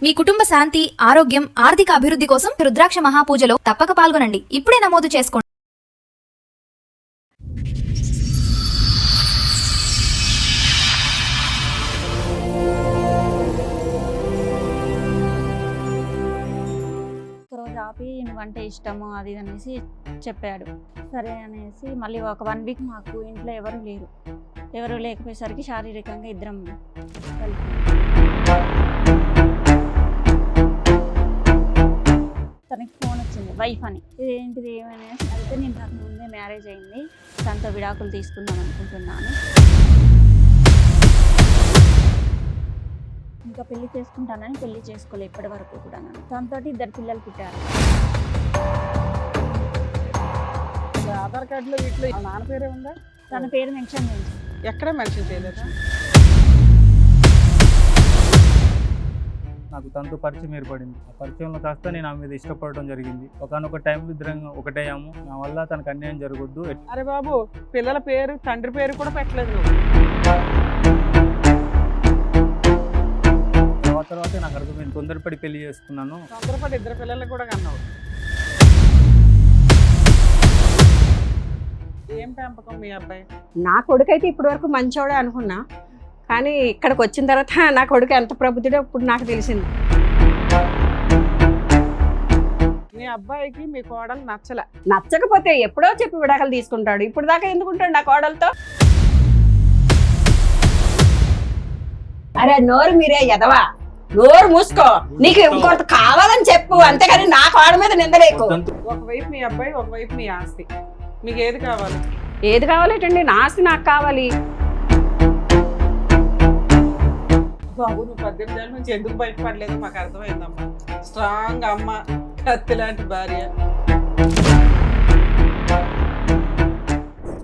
మీ కుటుంబ శాంతి, ఆరోగ్యం, ఆర్థిక అభివృద్ధి కోసం రుద్రాక్ష మహాపూజలో తప్పక పాల్గొనండి. ఇప్పుడే నమోదు చేసుకోండి. ఒకరోజు ఆపి నువ్వంటే ఇష్టము అది అనేసి చెప్పాడు. సరే అనేసి మళ్ళీ ఒక 1 వీక్ మాకు ఇంట్లో ఎవరు లేకపోయేసరికి శారీరకంగా ఇద్దరం కలిసి తనకి ఫోన్ వచ్చింది, వైఫ్ అని. ఇదేంటిది ఏమనేసి అయితే నేను నాకు ముందే మ్యారేజ్ అయింది, తనతో విడాకులు తీసుకుందాం అనుకుంటున్నాను, ఇంకా పెళ్లి చేసుకుంటానని పెళ్లి చేసుకోలే ఇప్పటి వరకు కూడా. తనతో 2 పిల్లలు పుట్టారు. ఆధార్ కార్డులో వీటిలో నాన్న పేరే ఉందా? తన పేరు మెన్షన్ చేయింది. ఎక్కడ మెన్షన్ చేయలేదా? నాకు తనతో పరిచయం ఏర్పడింది. ఆ పరిచయంలో కాస్త నేను ఆమె మీద ఇష్టపడటం జరిగింది. ఒకనొక టైం ఇద్దరం ఒకటయ్యాము. నా వల్ల తనకు అన్యాయం జరగొద్దు. అరే బాబు, పిల్లల పేరు తండ్రి పేరు కూడా పెట్టలేదు నువ్వు. తర్వాత నాకు అర్థమైంది, తొందరపడి పెళ్లి చేసుకున్నాను. తొందరపడి 2 పిల్లలు కూడా కన్నావు. ఏం పెంపకం మీ అబ్బాయి? నా కొడుకైతే ఇప్పటి వరకు మంచోడే అనుకున్నా, కానీ ఇక్కడికి వచ్చిన తర్వాత నా కొడుకు ఎంత ప్రబుద్ధుడో ఇప్పుడు నాకు తెలిసింది. మీ అబ్బాయికి మీ కోడలు నచ్చలే. నచ్చకపోతే ఎప్పుడో చెప్పి విడాకులు తీసుకుంటాడు. ఇప్పుడు దాకా ఎందుకుంటాడు నా కోడలతో? అరే నోరు మీరే ఎదవా, నోరు మూసుకో. నీకు ఇంకొకటి కావాలని చెప్పు, అంతేగాని నా కోడ మీద నిందలేకు. ఒకవైపు మీ అబ్బాయి, ఒకవైపు మీ ఆస్తి. మీకు ఏది కావాలి? ఏది కావాలేటండి? నా ఆస్తి నాకు కావాలి. బాబు, నువ్వు 18 ఏళ్ళ నుంచి ఎందుకు బయటపడలేదు మాకు అర్థమైందమ్మా. స్ట్రాంగ్ అమ్మ, కత్తి లాంటి భార్య.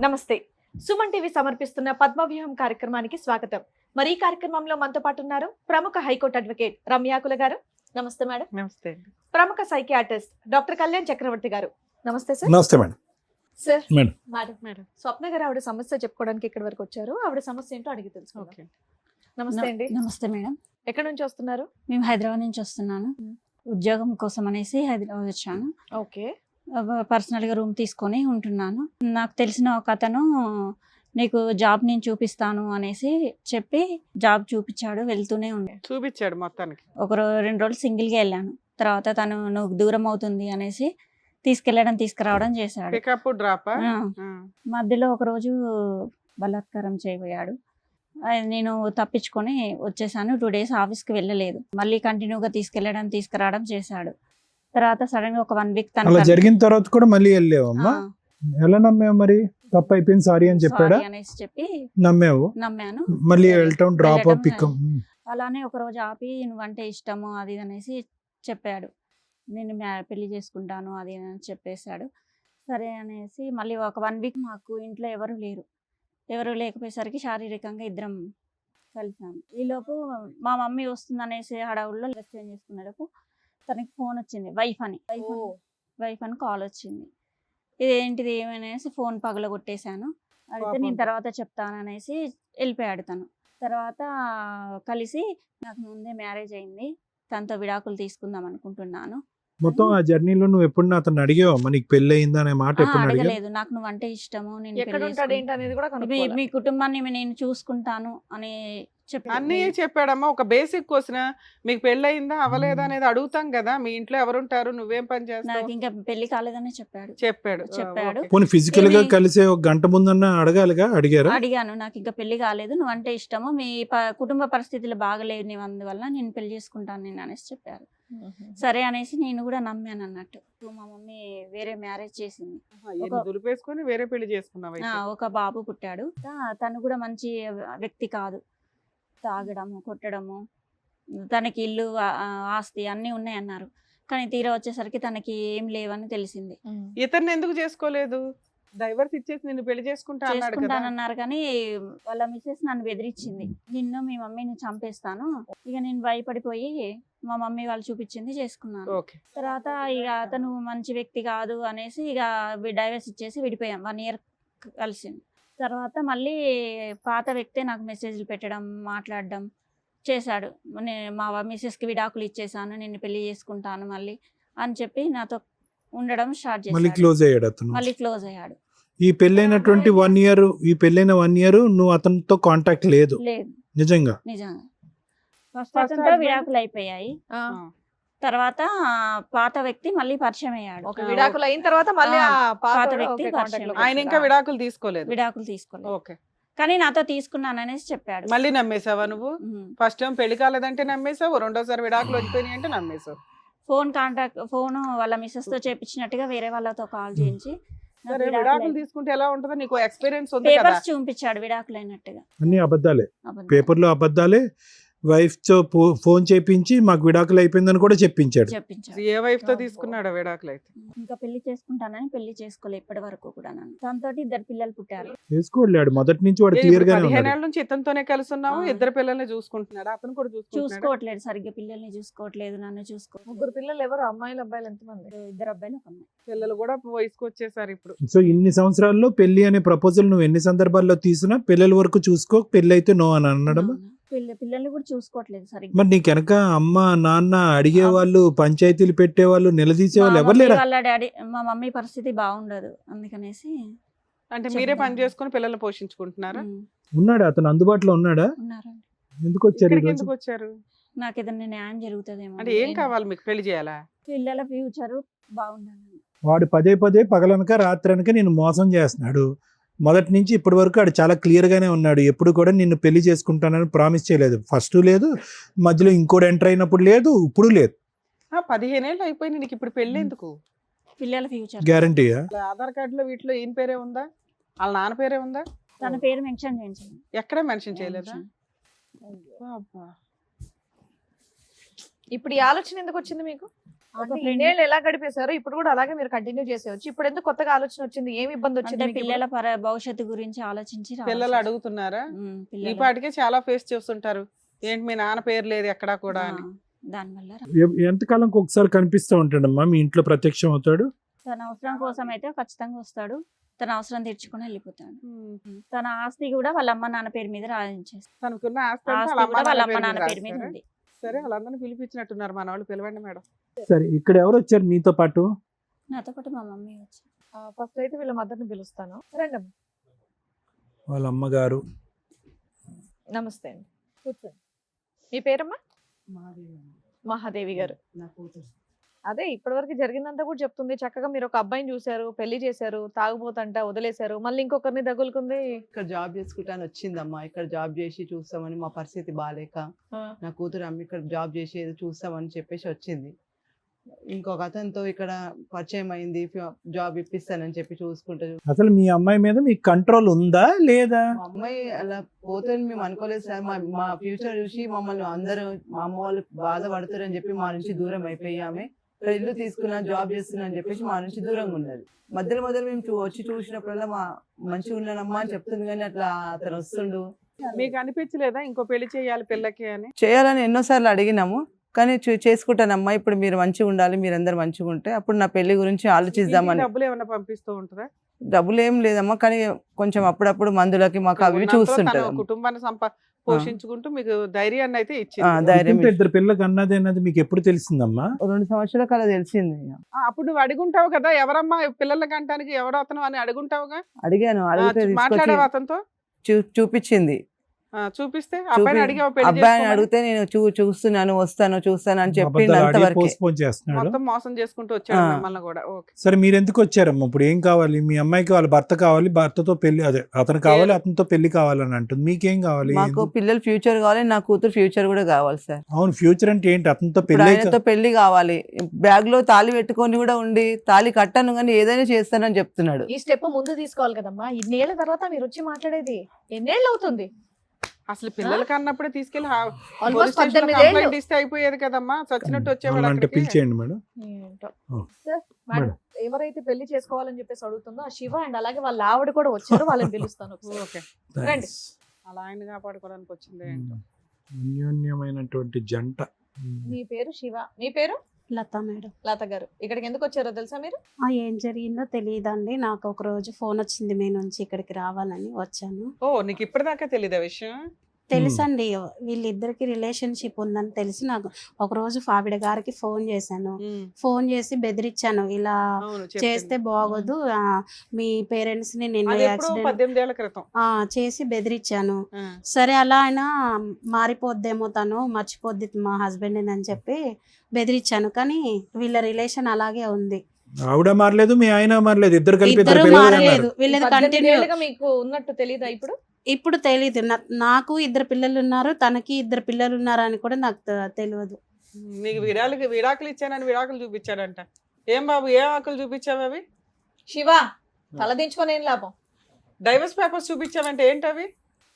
నమస్తే. సుమన్ టీవీ సమర్పిస్తున్న పద్మవ్యూహం కార్యక్రమానికి స్వాగతం. మరి ఈ కార్యక్రమంలో మనతో పాటు ఉన్నారు ప్రముఖ హైకోర్టు అడ్వకేట్ రమ్యాకుల గారు. నమస్తే మేడం. నమస్తే. ప్రముఖ సైకియాట్రిస్ట్ డాక్టర్ కళ్యాణ్ చక్రవర్తి గారు. నమస్తే సార్. నమస్తే మేడం. Sir madam. మేడం స్వప్న గారు ఆవిడ సమస్య చెప్పుకోవడానికి ఇక్కడి వరకు వచ్చారు. ఆవిడ సమస్య ఏంటో అడిగి తెలుసుకోండి. నమస్తే అండి. నమస్తే మేడం. ఎక్కడి నుంచి వస్తున్నారు? మేము హైదరాబాద్ నుంచి వస్తున్నాను. ఉద్యోగం కోసం అనేసి హైదరాబాద్ వచ్చాను. ఓకే. పర్సనల్గా రూమ్ తీసుకొని ఉంటున్నాను. నాకు తెలిసిన ఒక అతను నీకు జాబ్ నేను చూపిస్తాను అనేసి చెప్పి జాబ్ చూపించాడు. వెళ్తూనే ఉండే చూపించాడు మొత్తానికి. 2 రోజులు సింగిల్గా వెళ్ళాను. తర్వాత తను నువ్వు దూరం అవుతుంది అనేసి తీసుకురావడం చేశాడు. Pickup drop. మధ్యలో ఒకరోజు బలాత్కారం చేయబోయాడు. నేను తప్పించుకొని వచ్చేసాను. 2 days ఆఫీస్కి వెళ్ళలేదు. మళ్ళీ కంటిన్యూగా తీసుకురావడం చేశాడు. తర్వాత సడన్ గా ఒక 1 వీక్ అలా జరిగిన తర్వాత కూడా మళ్ళీ వెళ్ళావమ్మా? ఎలా నమ్మావు మరి? తప్పు అయిపోయింది సారీ అని చెప్పాడా? అనేసి చెప్పి నమ్మాను. మళ్ళీ వెళ్ళటం డ్రాప్ పికప్. అలానే ఒక రోజు ఆపి నువ్వంటే ఇష్టము అది అనేసి చెప్పాడు. నేను పెళ్లి చేసుకుంటాను అది అని చెప్పేశాడు. సరే అనేసి మళ్ళీ ఒక 1 వీక్ మాకు ఇంట్లో ఎవరు లేకపోయేసరికి శారీరకంగా ఇద్దరం కలిసాము. ఈలోపు మా మమ్మీ వస్తుంది అనేసి హడావుల్లో డ్రెస్ చేంజ్ చేసుకునేటప్పుడు తనకి ఫోన్ వచ్చింది, వైఫ్ అని కాల్ వచ్చింది. ఇదేంటిది ఏమనేసి ఫోన్ పగలగొట్టేశాను. అయితే నేను తర్వాత చెప్తాననేసి వెళ్ళిపోయాడు తను. తర్వాత కలిసి నాకు ముందే మ్యారేజ్ అయింది, తనతో విడాకులు తీసుకుందాం అనుకుంటున్నాను. మొత్తం ఆ జర్నీలో నువ్వు ఎప్పుడు అతను అడిగావమ్మా నీకు పెళ్లి అయిందా అనే మాట? ఎప్పుడు అడగలేదు. నాకు నువ్వంటే ఇష్టము, నేను మీ కుటుంబాన్ని నేను చూసుకుంటాను అని అన్నీ చెప్పాడమ్మా. ఒక బేసిక్ క్వశ్చన్, మీకు పెళ్ళయిందా అవ్వలేదా అనేది అడుగుతాం కదా. మీ ఇంట్లో ఎవరుంటారు, నువ్వేం పని చేస్తావు? నాకు ఇంకా పెళ్లి కాలేదని చెప్పాడు. పోనీ ఫిజికల్ గా కలిసే 1 గంట ముందన్నా అడగాలిగా? అడిగాను. నాకు ఇంకా పెళ్లి కాలేదు, నువ్వంటే ఇష్టము, మీ కుటుంబ పరిస్థితులు బాగలేవు, అందువల్ల నేను పెళ్లి చేసుకుంటాను నేను అనేసి చెప్పారు. సరే అనేసి నేను కూడా నమ్మాను అన్నట్టు. మా మమ్మీ వేరే మ్యారేజ్ చేసింది. దులిపేసుకొని వేరే పెళ్లి చేసుకున్నావు. ఒక బాబు పుట్టాడు. తను కూడా మంచి వ్యక్తి కాదు. తాగడము, కొట్టడము, తనకి ఇల్లు ఆస్తి అన్నీ ఉన్నాయన్నారు. కానీ తీరా వచ్చేసరికి తనకి ఏం లేవని తెలిసింది. ఇతన్ని ఎందుకు చేసుకోలేదు? డైవర్స్ ఇచ్చేసి నిన్ను పెళ్లి చేసుకుంటానన్నారు. కానీ వాళ్ళ మిస్సెస్ నన్ను బెదిరించింది, నిన్ను మీ మమ్మీని చంపేస్తాను. ఇక నేను భయపడిపోయి మా మమ్మీ వాళ్ళు చూపించింది చేసుకున్నాను. తర్వాత ఇక అతను మంచి వ్యక్తి కాదు అనేసి ఇక డైవర్స్ ఇచ్చేసి విడిపోయాం. 1 year కలిసింది. తర్వాత మళ్ళీ పాత వ్యక్తే నాకు మెసేజ్లు పెట్టడం, మాట్లాడడం, చేశాడు. మా మిస్సెస్కి విడాకులు ఇచ్చేసాను, నిన్ను పెళ్లి చేసుకుంటాను మళ్ళీ అని చెప్పి నాతో ఉండడం స్టార్ట్ మళ్ళీ చేశాడు. క్లోజ్ అయ్యాడు అతను. మళ్ళీ క్లోజ్ అయ్యాడు. ఈ పెళ్ళైనటువంటి 1 year, ఈ పెళ్ళైన 1 year నువ్వు అతనితో కాంటాక్ట్ లేదు లేదు నిజంగా? నిజంగా. ఫస్ట్ First అతనితో husband? విడాకులు అయిపోయాయి. ఆ, తర్వాత పాత వ్యక్తి మళ్ళీ పరిచయం అయ్యాడు. ఒక విడాకులు అయిన తర్వాత మళ్ళీ ఆ పాత పాత వ్యక్తి వ్యక్తి పరిచయం. ఆయన ఇంకా విడాకులు తీసుకోలేదు. విడాకులు తీసుకోలేదు ఓకే. కానీ నాతో తీసుకున్నాననేసి చెప్పాడు. మళ్ళీ నమ్మేసావా నువ్వు? ఉమ్. ఫస్ట్ టైం పెళ్లి కాలేదంటే నమ్మేసావు, రెండోసారి విడాకులు వచ్చిపోయినాయి అంటే నమ్మేసావు. ఫోన్ వాళ్ళ మిస్సెస్ తో చేపించినట్టుగా వేరే వాళ్ళతో కాల్ చేయించి నాకు సరే, విడాకులు విడాకులు తీసుకుంటే ఎలా ఉంటుందో నీకు ఎక్స్పీరియన్స్ ఉంది కదా. పేపర్స్ చూపించాడు విడాకులు అయినట్టుగా. అన్ని అబద్ధాలే, అబద్ధం. పేపర్లో అబద్ధాలే. వైఫ్ తో ఫోన్ చేపించి మాకు విడాకులు అయిపోయిందని కూడా చెప్పించాడు. చెప్పించాడు. ఏ వైఫ్ తో తీసుకున్నాడు విడాకులు అయితే? ఇంకా పెళ్లి చేసుకుంటానని పెళ్లి చేసుకోలేదు ఇప్పటి వరకు కూడా. నన్ను దాంతో 2 పిల్లలు పుట్టారు. చేసుకోలేడు మొదటి నుంచి, వాడు ఏ, క్లియర్ ఇప్పుడు గానే 15 ఉన్నాడు. ఏళ్ళ నుంచి ఇతనితోనే కలిసి ఉన్నావు, ఆ. 2 పిల్లల్ని చూసుకుంటున్నాడు, అతను కూడా చూసుకుంటున్నాడు. చూసుకోవట్లేదు సరిగ్గా, పిల్లల్ని చూసుకోవట్లేదు, నన్ను చూసుకోవట్లేదు. 3 పిల్లలు ఎవరు? అమ్మాయిలు అబ్బాయిలు ఎంతమంది? 2 అబ్బాయిలు 1 అమ్మాయి. పిల్లలు కూడా వయసుకు వచ్చేసారు ఇప్పుడు. సో ఇన్ని సంవత్సరాల్లో పెళ్లి అనే ప్రపోజల్ నువ్వు ఎన్ని సందర్భాల్లో తీసినా పిల్లల వరకు చూసుకో, పెళ్లి అయితే నో అని అనడం. పిల్లల్ని కూడా చూసుకోవట్లేదు సరిగ్గా. మరి నీకు వెనక అమ్మ నాన్న అడిగేవాళ్ళు, పంచాయతీలు పెట్టేవాళ్ళు, నిలదీసేవాళ్ళు మా ఎవరు మమ్మీ లేరా? వాళ్ళ డాడీ, మా మమ్మీ పరిస్థితి బాగుండదు అందుకనేసి అంటే మీరే పని చేసుకుని పిల్లల్ని పోషించుకుంటున్నారా? ఉన్నాడా అతను? అందుబాటులో ఉన్నాడా? ఉన్నారండి. ఎందుకు వచ్చారు ఇక్కడికి ఈరోజు? ఎందుకు వచ్చారు? నాకు ఏదైనా న్యాయం జరుగుతుందేమో. అంటే ఏం కావాలి మీకు? పెళ్లి చేయాలా? పిల్లల ఫ్యూచర్ బాగుండాలి. వాడు పదే పదే పగలనక రాత్రనక నిన్ను మోసం చేస్తున్నాడు. మొదటి నుంచి ఇప్పటి వరకు వాడు చాలా క్లియర్ గానే ఉన్నాడు. ఎప్పుడు కూడా నిన్ను పెళ్లి చేసుకుంటానని ప్రామిస్ చేయలేదు. ఫస్ట్ లేదు, మధ్యలో ఇంకోటి ఎంటర్ అయినప్పుడు లేదు, ఇప్పుడు లేదు. 15 ఏళ్ళు అయిపోయింది, నీకు ఇప్పుడు పెళ్లి ఎందుకు? పిల్లల ఫ్యూచర్. గ్యారంటీయా? అసలు ఆధార్ కార్డులో వీటిలో ఈయన పేరే ఉందా, వాళ్ళ నాన్న పేరే ఉందా? తన పేరు మెన్షన్ చేయించండి. ఎక్కడ మెన్షన్ చేయలేదా? అబ్బా. ఇప్పుడు ఈ ఆలోచన ఎందుకు వచ్చింది మీకు? ఒక అంటే friend- ఇన్నేళ్ళు ఎలా గడిపేశారు, ఇప్పుడు కూడా అలాగే మీరు కంటిన్యూ చేసేవచ్చు. ఇప్పుడు ఎందుకు కొత్తగా ఆలోచన వచ్చింది? ఏమి ఇబ్బంది వచ్చింది అంటే మీకు పిల్లల భవిష్యత్తు గురించి ఆలోచించి పిల్లలు అడుగుతున్నారా? ఈ పిల్లలు పాటికే చాలా ఫేస్ చేస్తుంటారు, ఏంటి మీ నాన్న పేరు లేదు ఎక్కడా కూడా అని. దానివల్ల ఎంతకాలంకి ఒకసారి కనిపిస్తూ ఉంటాడమ్మా మీ ఇంట్లో? ప్రత్యక్షం అవుతాడు? తన అవసరం కోసం అయితే ఖచ్చితంగా వస్తాడు. తన అవసరం తీర్చుకుని వెళ్ళిపోతాడు. తన ఆస్తి కూడా వాళ్ళ అమ్మ నాన్న పేరు మీద రాయించేస్తాడు. తనకున్న ఆస్తి అంతా ఆస్తి వాళ్ళ కూడా వాళ్ళ అమ్మ అమ్మ నాన్న నాన్న పేరు పేరు మీద మీద రాస్తారా? ఉంది. సరే, వాళ్ళందరినీ పిలిపించినట్టున్నారు, మన వాళ్ళు పిలవండి మేడం. సరే, ఇక్కడ ఎవరు వచ్చారు నీతో పాటు? నాతో పాటు మా మమ్మీ వచ్చి. ఫస్ట్ అయితే వీళ్ళ మదర్ని పిలుస్తాను. రండి అమ్మ. వాళ్ళ అమ్మగారు. నమస్తే అండి, కూర్చోండి. మీ పేరమ్మా? మహాదేవి గారు. అదే ఇప్పటివరకు జరిగిందంతా కూడా చెప్తుంది. చక్కగా మీరు ఒక అబ్బాయిని చూశారు, పెళ్లి చేశారు, తాగుబోతంట వదిలేశారు, మళ్ళీ ఇంకొకరిని తగులుకుంది. ఇక్కడ జాబ్ చేసుకుంటాను వచ్చిందమ్మా. ఇక్కడ జాబ్ చేసి చూస్తామని, మా పరిస్థితి బాగాలేక నా కూతురు అమ్మ ఇక్కడ జాబ్ చేసి ఏదో చూస్తామని చెప్పేసి వచ్చింది. ఇంకొక అతనితో ఇక్కడ పరిచయం అయింది, జాబ్ ఇప్పిస్తానని చెప్పి చూసుకుంటూ. అసలు మీ అమ్మాయి మీద మీకు కంట్రోల్ ఉందా లేదా? మా అమ్మాయి అలా పోతుందని మేము అనుకోలేదు సార్. మా ఫ్యూచర్ చూసి మమ్మల్ని అందరూ, మా అమ్మ వాళ్ళు బాధపడతారని చెప్పి మా నుంచి దూరం అయిపోయి, ఆమె ఇక్కడ ఇల్లు తీసుకున్నా జాబ్ చేస్తున్నా అని చెప్పేసి మా నుంచి దూరంగా ఉన్నది. మధ్యలో మేము వచ్చి చూసినప్పుడల్లా మా మంచిగా ఉన్నానమ్మా అని చెప్తుంది, కానీ అట్లా అతను వస్తుండు. మీకు అనిపించలేదా ఇంకో పెళ్లి చేయాలి పిల్లకి అని? చేయాలని ఎన్నోసార్లు అడిగినాము, కానీ చేసుకుంటానమ్మా, ఇప్పుడు మీరు మంచిగా ఉండాలి, మీరందరూ మంచిగా ఉంటే అప్పుడు నా పెళ్లి గురించి ఆలోచిద్దామని. డబ్బులు ఏమైనా పంపిస్తూ ఉంటుందా? డబ్బులు ఏం లేదమ్మా, కానీ కొంచెం అప్పుడప్పుడు మందులకి మాకు అవి ఉన్నంతలో చూస్తుంటారు. తన కుటుంబాన్ని పోషించుకుంటూ మీకు ధైర్యాన్ని అయితే ఇచ్చింది. ధైర్యం ఇంత 2 పిల్లలకి అన్నది అన్నది మీకు ఎప్పుడు తెలిసిందమ్మా? 2 సంవత్సరాల కల తెలిసింది. అప్పుడు నువ్వు అడుగుంటావు కదా, ఎవరమ్మా పిల్లలకి అంటానికి ఎవరు అతను అని అడుగుంటావుగా. అడిగాను, అడిగితే మాట్లాడావు అతనితో? చూపించింది. చూపిస్తే అబ్బాయిని అడిగావు పెళ్లి అబ్బాయిని చేసుకోమని? అడిగితే నేను చూస్తున్నాను, చూస్తాను అని చెప్పింది. అబద్ధాలు ఆడి అంతవరకు పోస్ట్పోన్ చేస్తున్నాడు. మొత్తం మోసం చేసుకుంటూ వచ్చాడు మిమ్మల్ని కూడా. ఓకే. సరే, మీరు ఎందుకు వచ్చారమ్మా? ఇప్పుడు ఏం కావాలి? మీ అమ్మాయికి వాళ్ళ భర్త కావాలి, భర్తతో పెళ్లి, అదే అతను కావాలి, అతనితో పెళ్లి కావాలని అంటుంది. మీకేం కావాలి? మాకు పిల్లల ఫ్యూచర్ కావాలి, నా కూతురు ఫ్యూచర్ కూడా కావాలి సార్. అవును, ఫ్యూచర్ అంటే ఏంటి? అతనితో ఇప్పుడు పెళ్లి ఆయనతో పెళ్లి కావాలి, బ్యాగ్ లో తాళి పెట్టుకొని కూడా ఉండి, తాళి కట్టాను కానీ ఏదైనా చేస్తానని చెప్తున్నాడు. ఈ స్టెప్ ముందు తీసుకోవాలి కదమ్మా. ఇన్నేళ్ల తర్వాత మీరు వచ్చి మాట్లాడేది ఎన్నేళ్ళు అవుతుంది? అసలు పిల్లలకి అన్నప్పుడే తీసుకెళ్లి ఆల్మోస్ట్ 18 ఏళ్ళు. కంప్లైంట్ ఇస్తే అయిపోయేది కదమ్మా, చచ్చినట్టు వచ్చేవాడు అంటే అక్కడికి. పిలిచేయండి మేడం. ఏంటో. ఓ. సార్, మేడం, ఎవరైతే పెళ్లి చేసుకోవాలని చెప్పేసి అడుగుతుందో ఆ శివ అండ్ అలాగే వాళ్ళ ఆవిడ కూడా వచ్చారు, వాళ్ళని పిలుస్తాను ఒకసారి. ఓకే. రండి. అలా ఆయన కాపాడుకోవడానికి వచ్చింది ఏంటో. అన్యోన్యమైనటువంటి జంట. మీ పేరు శివ, మీ పేరు? లత మేడం. లత గారు. ఇక్కడికి ఎందుకు వచ్చారో తెలుసా మీరు? ఏం జరిగిందో తెలియదండి, నాకు ఒక రోజు ఫోన్ వచ్చింది మీ నుంచి, ఇక్కడికి రావాలని వచ్చాను. ఓ, నీకు ఇప్పటిదాకా తెలీదా విషయం? తెలుసండి, వీళ్ళిద్దరికి రిలేషన్షిప్ ఉందని తెలిసి నాకు ఒకరోజు ఆవిడ గారికి ఫోన్ చేశాను. ఫోన్ చేసి బెదిరించాను, ఇలా అవును చేస్తే బాగోదు, మీ పేరెంట్స్ ని నిన్న అది ఎప్పుడో యాక్సిడెంట్ 18 ఏళ్ల క్రితం. చేసి బెదిరించాను. ఆ. సరే అలా అయినా మారిపోద్దేమో, తను మర్చిపోద్ది మా హస్బెండ్ అని చెప్పి బెదిరించాను. కానీ వీళ్ళ రిలేషన్ అలాగే ఉంది. ఆవిడ మారలేదు, మీ ఆయన మారలేదు, ఇద్దరు కలిపి ఇద్దరు పిల్లలు మారలేదు, అన్నారు. వీళ్ళది 18 కంటిన్యూ. ఏళ్ళుగా మీకు ఉన్నట్టు తెలీదా ఇప్పుడు? ఇప్పుడు తెలీదు, నాకు 2 పిల్లలు ఉన్నారు, తనకి 2 పిల్లలు ఉన్నారు అని కూడా నాకు తెలియదు. నీకు విడాకులు ఇచ్చానని విడాకులు చూపించాడంట. ఏం బాబు, ఏం ఆకులు చూపించావు అవి? శివ తలదించుకొని ఏం లాభం? డైవర్స్ పేపర్స్ చూపించావంటే ఏంటవి?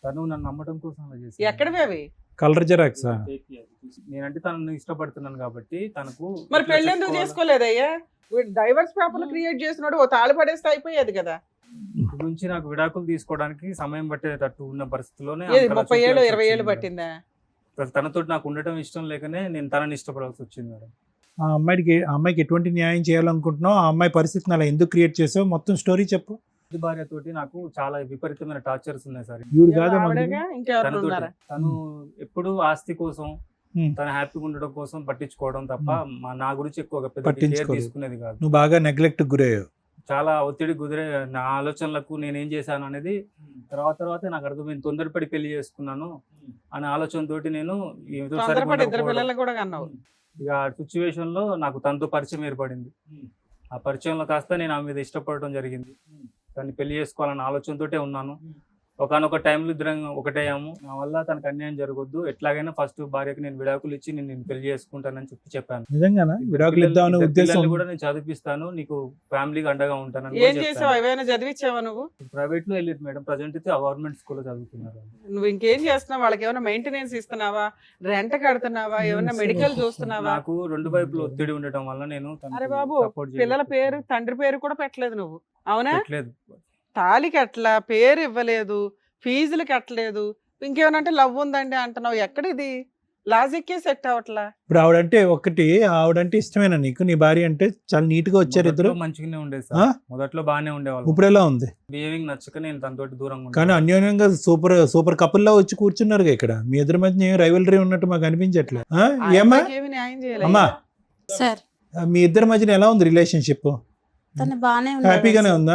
తను నన్ను నమ్మటం కోసం అలా చేసింది. ఎక్కడవి అవి? Colour xerox. నేనంటే తనను ఇష్టపడుతున్నాను కాబట్టి తనకు మరి ఇట్లా పెళ్లి ఎందుకు చెప్పుకోవాలి. చేసుకోలేదయ్యా? డైవర్స్ పేపర్లు క్రియేట్ చేసినాడు, ఓ తాళి పడేస్తే అయిపోయేది కదా. ఇప్పటి నుంచి నాకు విడాకులు తీసుకోవడానికి సమయం పట్టేటట్టు ఉన్న పరిస్థితిలోనే ఏది అంతలా 30 ఏళ్ళు చూపించాల్సి 20 ఏళ్ళు వచ్చింది పట్టిందా? మేడం. తనతో నాకు ఉండటం ఇష్టం లేకనే నేను తనని ఇష్టపడాల్సి వచ్చింది మేడం. ఆ అమ్మాయికి ఎటువంటి న్యాయం చేయాలనుకుంటున్నావు, ఆ అమ్మాయి పరిస్థితిని అలా ఎందుకు క్రియేట్ చేసావు, మొత్తం స్టోరీ చెప్పు. ఇది భార్యతోటి నాకు చాలా విపరీతమైన టార్చర్స్ ఉన్నాయి సార్. ఈవిడ కాదా ఆవిడగా ఇంకెవరు తనతోటి ఉన్నారా? తను ఎప్పుడు ఆస్తి కోసం Hmm. తను హ్యాపీగా ఉండడం కోసం పట్టించుకోవడం తప్ప నా గురించి ఎక్కువగా పెద్ద కేర్ పట్టించుకోలేదు. తీసుకునేది కాదు. నువ్వు బాగా నెగ్లెక్ట్ గురయ్యావు. చాలా ఒత్తిడి కుదిరే నా ఆలోచనలకు నేనేం చేశాను అనేది తర్వాత నాకు అర్థమైంది. తొందరపడి పెళ్లి చేసుకున్నాను అనే ఆలోచనతోటి నేను ఏదో తొందరపడి ఇద్దరు సరిపోకపోవడం. పిల్లలు కూడా కన్నావు. ఇక ఆ సిచ్యువేషన్ లో నాకు తనతో పరిచయం ఏర్పడింది. ఆ పరిచయంలో కాస్త నేను ఆమె మీద ఇష్టపడటం జరిగింది. తను పెళ్లి చేసుకోవాలన్న ఆలోచనతోటే ఉన్నాను. ఒకనొక టైంలో ఇద్దరం ఒకటేయాము. నా వల్ల తనకు అన్యాయం జరగొద్దు, ఎట్లాగైనా ఫస్ట్ భార్యకి నేను విడాకులు ఇచ్చి నేను పెళ్లి చేసుకుంటానని చెప్పాను. నిజంగానా విడాకులు ఇద్దామనే ఇద్దరు ఉద్దేశం? పిల్లల్ని కూడా నేను చదివిస్తాను, నీకు ఫ్యామిలీకి అండగా ఉంటానని ఏం చేసావు? ఏమైనా చదివించావా నువ్వు? ప్రైవేట్ లో వెళ్ళేది మేడం. ప్రజెంట్ అయితే గవర్నమెంట్ స్కూల్లో చదువుతున్నారు. నువ్వు ఇంకేం చేస్తున్నావు? వాళ్ళకి ఏమైనా మెయింటెనెన్స్ ఇస్తున్నావా? రెంట్ కడుతున్నావా? ఏమైనా మెడికల్ చూస్తున్నావా? నాకు రెండు వైపులు ఒత్తిడి ఉండటం వల్ల నేను తనకు అరే బాబు, support పిల్లల పేరు చేయలేకపోతున్నాను. తండ్రి పేరు కూడా పెట్టలేదు నువ్వు, అవునా? పెట్టలేదు. తాళి కట్టలా, పేరు ఇవ్వలేదు, ఫీజులు కట్టలేదు, ఇంకేమనంటే లవ్ ఉందండి అంటున్నావు. ఎక్కడిది లాజిక్కే సెట్ అవట్లా. ఇప్పుడు ఆవిడంటే ఇష్టమేనా నీకు? నీ భార్య అంటే చాలా నీట్ గా వచ్చారు ఇద్దరు. మొదట్లో మంచిగానే ఉండేది ఆ? సార్, మొదట్లో బాగానే ఉండేవాళ్ళు. ఇప్పుడు ఎలా ఉంది? బిహేవింగ్ నచ్చక నేను తనతోటి దూరంగా కానీ అన్యోన్యంగా సూపర్ కపుల్ లా వచ్చి కూర్చున్నారుగా ఇక్కడ. మీ ఇద్దరి మధ్య ఏం రైవలరీ ఉన్నట్టు మాకు అనిపించట్లేదు. ఆ? ఆ ఏమ్మా అమ్మాయికి ఏమీ న్యాయం చేయలేదు. అమ్మా, సార్ మీ ఇద్దరి మధ్యన ఎలా ఉంది రిలేషన్షిప్? తను బాగానే హ్యాపీగానే ఉందా?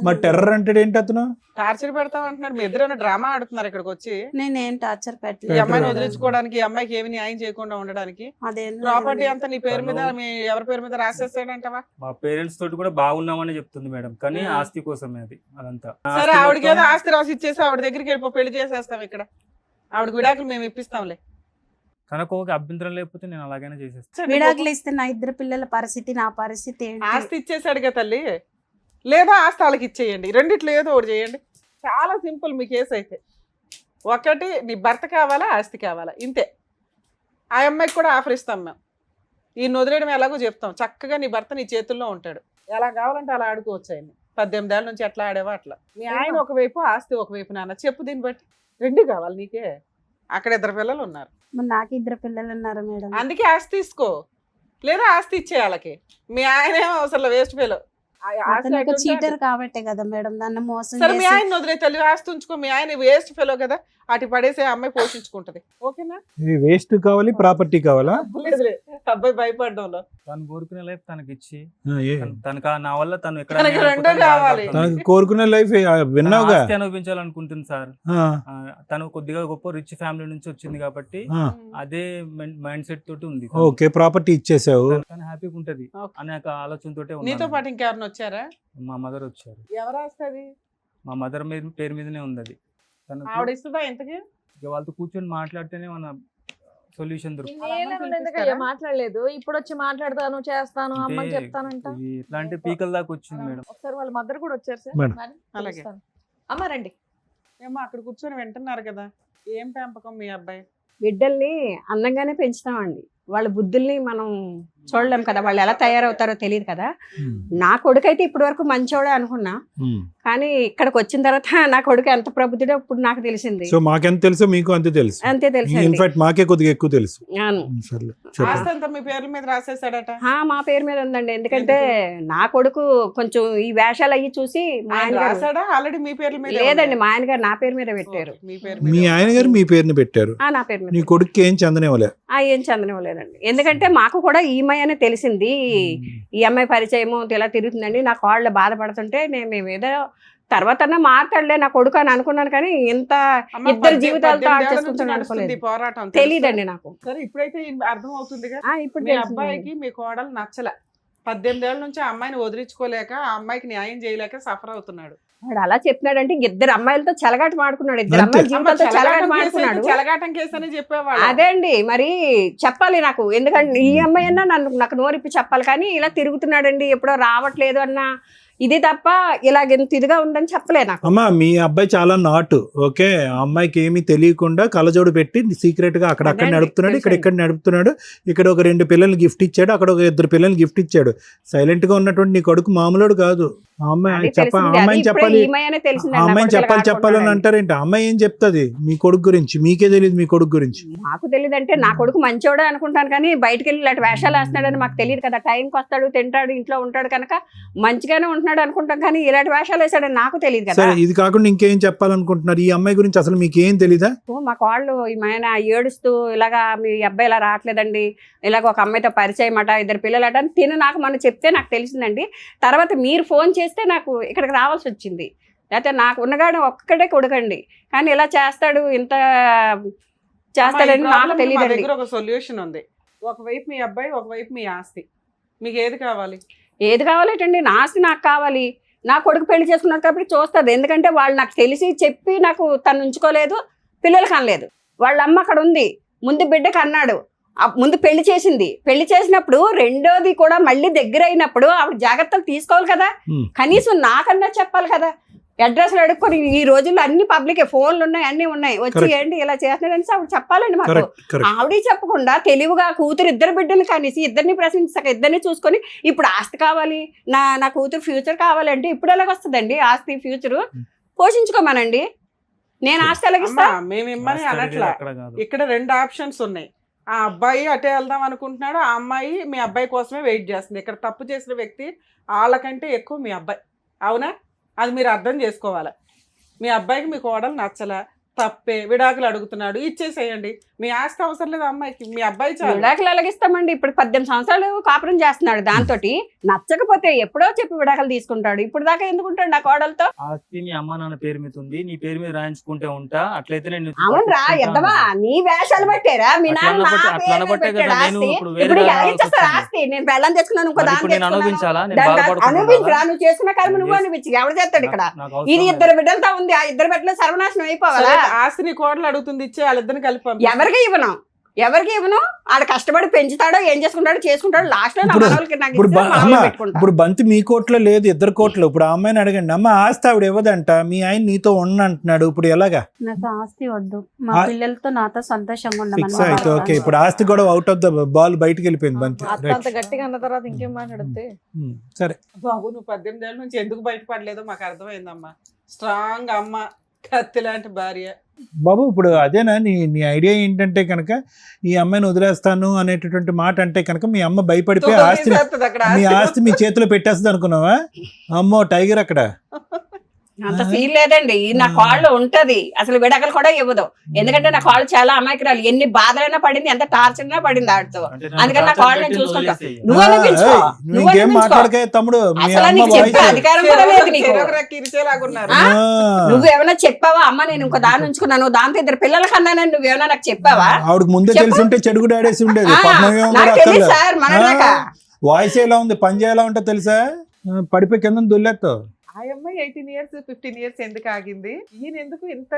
మరి టెర్రర్ అంటే ఏంటి అతను? టార్చర్ పెడతావు అంటున్నాడు. మీ ఇద్దరు డ్రామా ఆడుతున్నారు ఇక్కడికి వచ్చి. నేనేం టార్చర్ ఈ పెట్టలేదు అమ్మాయిని మేడం. వదిలించుకోవడానికి, ఈ అమ్మాయికి ఏమి న్యాయం చేయకుండా ఉండడానికి అదేం ప్రాపర్టీ లేదు. అంతా నీ పేరు మీద, మీ ఎవరి పేరు మీద రాసేస్తాడంటవా? మా పేరెంట్స్ తోటి కూడా బాగున్నామని చెప్తుంది మేడం, కానీ ఆ. ఆస్తి కోసమే అది అదంతా. సరే, ఆస్తి ఆవిడకి ఏదో మొత్తం- ఆస్తి రాసి ఇచ్చేసి ఆవిడ దగ్గరికి వెళ్ళిపో, పెళ్లి చేసేస్తాం ఇక్కడ. ఆవిడకి విడాకులు మేము ఇప్పిస్తాంలే. తనకు ఒక అభ్యంతరం లేకపోతే నేను అలాగైనా చేసేస్తాను. విడాకులు ఇస్తే నా 2 పిల్లల పరిస్థితి, నా పరిస్థితి ఏంటి? ఆస్తి ఇచ్చేసాడుగా తల్లి, లేదా ఆస్తి వాళ్ళకి ఇచ్చేయండి. రెండిట్లో ఏదో ఒకటి చేయండి. చాలా సింపుల్ మీ కేసు అయితే. ఒకటి, నీ భర్త కావాలా, ఆస్తి కావాలా, ఇంతే. ఆ అమ్మాయికి కూడా ఆఫర్ ఇస్తాం మేము. ఈయన వదిలేయడం ఎలాగో చెప్తాం. చక్కగా నీ భర్త నీ చేతుల్లో ఉంటాడు, ఎలా కావాలంటే అలా ఆడుకోవచ్చు. ఆయన 18 ఏళ్ళ నుంచి ఎట్లా ఆడేవా అట్లా. మీ ఆయన ఒకవైపు, ఆస్తి ఒకవైపు. నాన్న చెప్పు, దీన్ని బట్టి రెండు కావాలి నీకే. అక్కడ 2 పిల్లలు ఉన్నారు, మరి నాకు 2 పిల్లలు ఉన్నారు మేడం. అందుకే ఆస్తి తీసుకో, లేదా ఆస్తి ఇచ్చే వాళ్ళకి. మీ ఆయన ఏమో అసలు వేస్ట్ ఫెలో. అతను ఒక చీటర్ కాబట్టే కదా మేడం నన్ను మోసం సరే, మీ చేసి. ఆయన వదిలే తల్లి, ఆస్తి ఉంచుకో. మీ ఆయన వేస్ట్ ఫెలో కదా, అటు పడేసే అమ్మాయి పోషించుకుంటది. ఓకేనా? వేస్ట్ కావాలి, ప్రాపర్టీ కావాలా? లేదులే, అబ్బాయి భయపడ్డంలో. తను కోరుకునే లైఫ్ తనకి ఇచ్చి ఆ, ఏ? తనకు నా వల్ల తను ఎక్కడ తనకి అన్యాయం రెండో అయిపోతుందో కావాలి. బాధపడుతుంది. తనకు కోరుకునే లైఫ్ తన విన్నావుగా. ఆస్తి అనుభవించాలనుకుంటుంది సార్. ఆ, తను కొద్దిగా గొప్ప రిచ్ ఫ్యామిలీ నుంచి వచ్చింది కాబట్టి ఆ. అదే మైండ్ సెట్ తోటి ఉంది. ఓకే, ప్రాపర్టీ ఇచ్చేసావు. తను హ్యాపీగా ఉంటది ఓకే. అనే ఒక ఆలోచనతోటే నీతో ఉన్నాను. పాటు ఇంకెవరిని వచ్చారా? మా మదర్ వచ్చారు. ఎవరు వస్తుంది? మా మదర్ పేరు మీదనే ఉంది అది. తనకు ఆవిడ ఇస్తుందా ఇంతకి? ఇక వాళ్ళతో కూర్చొని మాట్లాడితేనే మన సొల్యూషన్ దొరుకుతుంది. అలా ఎందుకయ్యా మాట్లాడలేదు? ఇప్పుడు వచ్చి మాట్లాడతాను, చేస్తాను, అమ్మని అంటే చెప్తానంట. ఇది ఎట్లా అంటే పీకల దాకా వచ్చింది మేడం. ఒకసారి వాళ్ళ మదర్ కూడా వచ్చారు సార్. మేడం. మేడం, అలాగే. పిలుస్తాను. అమ్మ రండి. ఏమో అక్కడ కూర్చొని వింటున్నారు కదా. ఏం పెంపకం మీ అబ్బాయి? బిడ్డల్ని అందంగానే పెంచుతామండి. వాళ్ళ బుద్ధుల్ని మనం చూడలేం కదా, వాళ్ళు ఎలా తయారవుతారో తెలియదు కదా. ఉమ్, నా కొడుకైతే ఇప్పటి వరకు మంచోడే అనుకున్నా, ఉమ్. కానీ ఇక్కడికి వచ్చిన తర్వాత నా కొడుకు ఎంత ప్రబుద్ధుడో ఇప్పుడు నాకు తెలిసింది. సో మాకెంత తెలుసో మీకు అంతే తెలుసు. అంతే తెలుసు. ఇన్ఫాక్ట్ మాకే కొద్దిగా ఎక్కువ తెలుసు. సర్లే చెప్పండి. ఆస్తి అంతా మీ పేర్ల మీద రాసేసాడట. మా పేరు మీద ఉందండి. ఎందుకంటే నా కొడుకు కొంచెం ఈ వేషాలు అయ్యి చూసి మా ఆయన ఆయన గారు- రాసాడా ఆల్రెడీ మీ పేర్ల మీద లేదండి, మా ఆయన గారు నా పేరు మీద పెట్టారు. మీ పేరు మీ ఆయన గారు మీ పేరుని పెట్టారు, నా పేరు మీద నీ కొడుక్కి ఏం చెందనివ్వలే. ఏం చందనివ్వలేదండి. ఎందుకంటే మాకు కూడా ఈ అమ్మాయి అని తెలిసింది. ఈ అమ్మాయి పరిచయము ఇలా తిరుగుతుందండి. నా కాళ్ళు బాధపడుతుంటే మేము ఏదో తర్వాత మాట్లాడలే నా కొడుకు అని అనుకున్నాను, కానీ ఇంత ఇద్దరు జీవితాలతో ఆడుకుంటున్నాను అనుకోలేదు. పోరాటం తెలియదండి నాకు. సరే ఇప్పుడైతే అర్థం అవుతుందిగా. ఇప్పుడు మీ అబ్బాయికి మీ కోడలు నచ్చల. 18 ఏళ్ల నుంచి ఆ అమ్మాయిని వదిలించుకోలేక, ఆ అమ్మాయికి న్యాయం చేయలేక సఫర్ అవుతున్నాడు. వాడు అలా చెప్తున్నాడంటే ఇద్దరు అమ్మాయిలతో చెలగాట మాడుకున్నాడు. ఇద్దరు అమ్మాయిల జీవితాలతో చెలగాట మాడుకున్నాడు. చెలగాటం కేసు అని చెప్పేవాళ్ళు. అదే అండి, మరి చెప్పాలి నాకు. ఎందుకంటే ఈ అమ్మాయి అన్నా నాకు నోరిప్పి చెప్పాలి, కానీ ఇలా తిరుగుతున్నాడండి ఎప్పుడో రావట్లేదు అన్న ఇది తప్ప ఇలాగెంత ఇదిగా ఉందని చెప్పలే నాకు. అమ్మా మీ అబ్బాయి చాలా నాటు. ఓకే, ఆ అమ్మాయికి ఏమీ తెలియకుండా కళ్ళజోడు పెట్టి సీక్రెట్ గా అక్కడక్కడ అదే నడుపుతున్నాడు, తెలుసండి. ఇక్కడ నడుపుతున్నాడు. ఇక్కడ ఒక 2 పిల్లల్ని గిఫ్ట్ ఇచ్చాడు, అక్కడ ఒక 2 పిల్లల్ని గిఫ్ట్ ఇచ్చాడు. సైలెంట్ గా ఉన్నటువంటి నీ కొడుకు మామూలుడు కాదు. ఆ అమ్మాయి అది చెప్ప తెలిసింది. అది అమ్మాయిని ఇప్పుడే చెప్పాలి, ఈ అమ్మాయి అనే తెలిసిందండి. ఆ నా అమ్మాయిని కొడుకు ఇలా చెప్పాలని ఆడుకుంటున్నాడని. అంటారేంటి? ఆ అమ్మాయి ఏం చెప్తుంది మీ కొడుకు గురించి? మీకే తెలియదు మీ కొడుకు గురించి. నాకు తెలియదు అంటే నా కొడుకు మంచోడే అనుకుంటాను, కానీ బయటకు వెళ్ళి ఇలాంటి వేషాలు వేస్తున్నాడని మాకు తెలియదు కదా. టైంకి వస్తాడు, తింటాడు, ఇంట్లో ఉంటాడు కనుక మంచిగానే ఉంటున్నాడు అనుకుంటాం, కానీ ఇలాంటి వేషాలు వేసాడని నాకు తెలియదు కదా. సరే, ఇది కాకుండా ఇంకేం చెప్పాలనుకుంటున్నారు? ఈ అమ్మాయి గురించి అసలు మీకు ఏం తెలీదా? మా కాళ్ళు ఆయన ఏడుస్తూ ఇలాగా మీ అబ్బాయి ఇలా రావట్లేదండి, ఇలాగ ఒక అమ్మాయితో పరిచయం అట, 2 పిల్లలట అని తిను నాకు మనం చెప్తే నాకు తెలిసిందండి. తర్వాత మీరు ఫోన్ చేస్తే నాకు ఇక్కడికి రావాల్సి వచ్చింది. లేకపోతే నాకు ఉన్నగాడు ఒక్కడే కొడుకండి, కానీ ఇలా చేస్తాడు, ఇంత చేస్తాడని నాకు తెలియదండి. దగ్గర ఒక సొల్యూషన్ ఉంది. ఒకవైపు మీ అబ్బాయి, ఒకవైపు మీ ఆస్తి. మీకు ఏది కావాలి? ఏది కావాలేటండి? నా ఆస్తి నాకు కావాలి. నా కొడుకు పెళ్లి చేసుకున్నాడు కాబట్టి చూస్తుంది. ఎందుకంటే వాళ్ళు నాకు తెలిసి చెప్పి నాకు తను ఉంచుకోలేదు, పిల్లలకి అనలేదు. వాళ్ళ అమ్మ అక్కడ ఉంది, ముందు బిడ్డకి అన్నాడు, ముందు పెళ్లి చేసింది. పెళ్లి చేసినప్పుడు రెండోది కూడా మళ్ళీ దగ్గర అయినప్పుడు ఆవిడ జాగ్రత్తలు తీసుకోవాలి కదా. కనీసం నాకన్నా చెప్పాలి కదా. అడ్రస్లు అడుక్కొని ఈ రోజుల్లో అన్ని పబ్లిక్ ఫోన్లు ఉన్నాయి, అన్ని ఉన్నాయి, వచ్చి ఏంటి ఇలా చేస్తున్నాడని ఆవిడ చెప్పాలండి మాకు. ఆవిడ చెప్పకుండా తెలివిగా కూతురు 2 బిడ్డలు కనేసి ఇద్దరిని ప్రశ్నించక ఇద్దరిని చూసుకొని ఇప్పుడు ఆస్తి కావాలి, నా కూతురు ఫ్యూచర్ కావాలంటే ఇప్పుడు ఎలాగొస్తుందండి ఆస్తి ఫ్యూచరు? పోషించుకోమనండి. నేను ఆస్తి ఎలాగిస్తా? మేము ఇమ్మని అనట్లా. ఇక్కడ 2 ఆప్షన్స్ ఉన్నాయి. ఆ అబ్బాయి అటే వెళ్దాం అనుకుంటున్నాడు, ఆ అమ్మాయి మీ అబ్బాయి కోసమే వెయిట్ చేస్తుంది. ఇక్కడ తప్పు చేసిన వ్యక్తి వాళ్ళకంటే ఎక్కువ మీ అబ్బాయి. అవునా? అది మీరు అర్థం చేసుకోవాలి. మీ అబ్బాయికి మీ కోడలు నచ్చల, తప్పే, విడాకులు అడుగుతున్నాడు, ఇచ్చేసేయండి. మీ ఆస్తి అవసరం లేదు అమ్మాయికి, మీ అబ్బాయి చాలు. విడాకులు ఎలాగిస్తామండి? ఇప్పుడు 18 సంవత్సరాలు కాపురం చేస్తున్నాడు, దాంతో నచ్చకపోతే ఎప్పుడో చెప్పి విడాకులు తీసుకుంటాడు. ఇప్పుడు దాకా ఎందుకుంటాడు నా కోడలతో? ఆస్తి నీ అమ్మ నాన్న పేరు మీద ఉంది, నీ పేరు మీద రాయించుకుంటే ఉంటా. అట్లయితే నేను అవునరా ఎద్దవా, నీ వేషాలు పట్టారా? మీ నాన్న నా పేరు మీద పెట్టాడు ఆస్తి. ఇప్పుడు ఎలాగిచ్చేస్తారు ఆస్తి? నేను పెళ్ళం తెచ్చుకున్నాను, ఇంకో దాన్ని అనుభవించాలా? అనుభవించరా? నువ్వు చేసుకున్న కర్మ నువ్వు అనిపించి ఎవరు చేస్తాడు ఇక్కడ? ఇది 2 బిడ్డలతో ఉంది, ఆ 2 బిడ్డలు సర్వనాశనం అయిపోవాలా? ఆస్తిని కోడలు అడుగుతుంది, ఇచ్చే వాళ్ళిద్దరిని కలిపి ఎవరికి ఇవ్వను. ఆడ కష్టపడి పెంచుతాడో ఏం చేసుకుంటాడో లాస్ట్ లో ఇప్పుడు బంతి మీ కోట్లో లేదు, 2 కోట్లు. ఇప్పుడు ఆ అమ్మాయిని అడగండి, అమ్మ ఆస్తి ఆవిడ ఇవ్వదంట, మీ ఆయన నీతో అంటున్నాడు, ఇప్పుడు ఎలాగా? నాకు ఆస్తి వద్దు, మా పిల్లలతో నాతో సంతోషంగా ఫిక్స్ అయితే ఓకే. ఇప్పుడు ఆస్తి కూడా అవుట్ ఆఫ్ ద బాల్ బయటకు వెళ్ళిపోయింది బంతి. అంత గట్టిగా అన్న తర్వాత ఇంకేం మాట్లాడితే? సరే బాబు, నువ్వు 18 ఏళ్ళ నుంచి ఎందుకు బయటపడలేదో మాకు అర్థమైందమ్మా. స్ట్రాంగ్ అమ్మ, కత్తి లాంటి భార్య. బాబు, ఇప్పుడు అదేనా నీ ఐడియా? ఏంటంటే కనుక ఈ అమ్మాయిని వదిలేస్తాను అనేటటువంటి మాట అంటే కనుక మీ అమ్మ భయపడిపోయి మీ ఆస్తి మీ చేతిలో పెట్టేస్తుంది అనుకున్నావా? అమ్మో టైగర్ అక్కడ. అంత ఫీల్ లేదండి. నా కాళ్ళు ఉంటది, అసలు విడాకలు కూడా ఇవ్వదు. ఎందుకంటే నా కాళ్ళు చాలా అమాయకురాలు. ఎన్ని బాధలైనా పడింది, ఎంత టార్చర్ అయినా పడింది ఆడితో. అందుకని నా కాళ్ళు నేను చూసుకుంటా. నువ్వు అనిపించుకో, నువ్వేం మాట్లాడకే తమ్ముడు. అసలు నీకు చెప్పే అధికారం కూడా లేదు నీకు. నువ్వేమైనా చెప్పావా? అమ్మ నేను ఇంకో దాన్ని ఉంచుకున్నాను, దాంతో 2 పిల్లల కన్నా నువ్వేమైనా నాకు చెప్పావా? ఆవిడకి ముందే తెలిసి ఉంటే చెడుగు ఆడేసి ఉండేది. సార్ మన వాయిస్ ఎలా ఉంది, పని ఎలా ఉంటుందో తెలుసా? పడిపోయి కింద దొల్లేస్తావు. ఆ అమ్మాయి 18 years 15 years ఎందుకు ఆగింది? ఈయన ఎందుకు ఇంత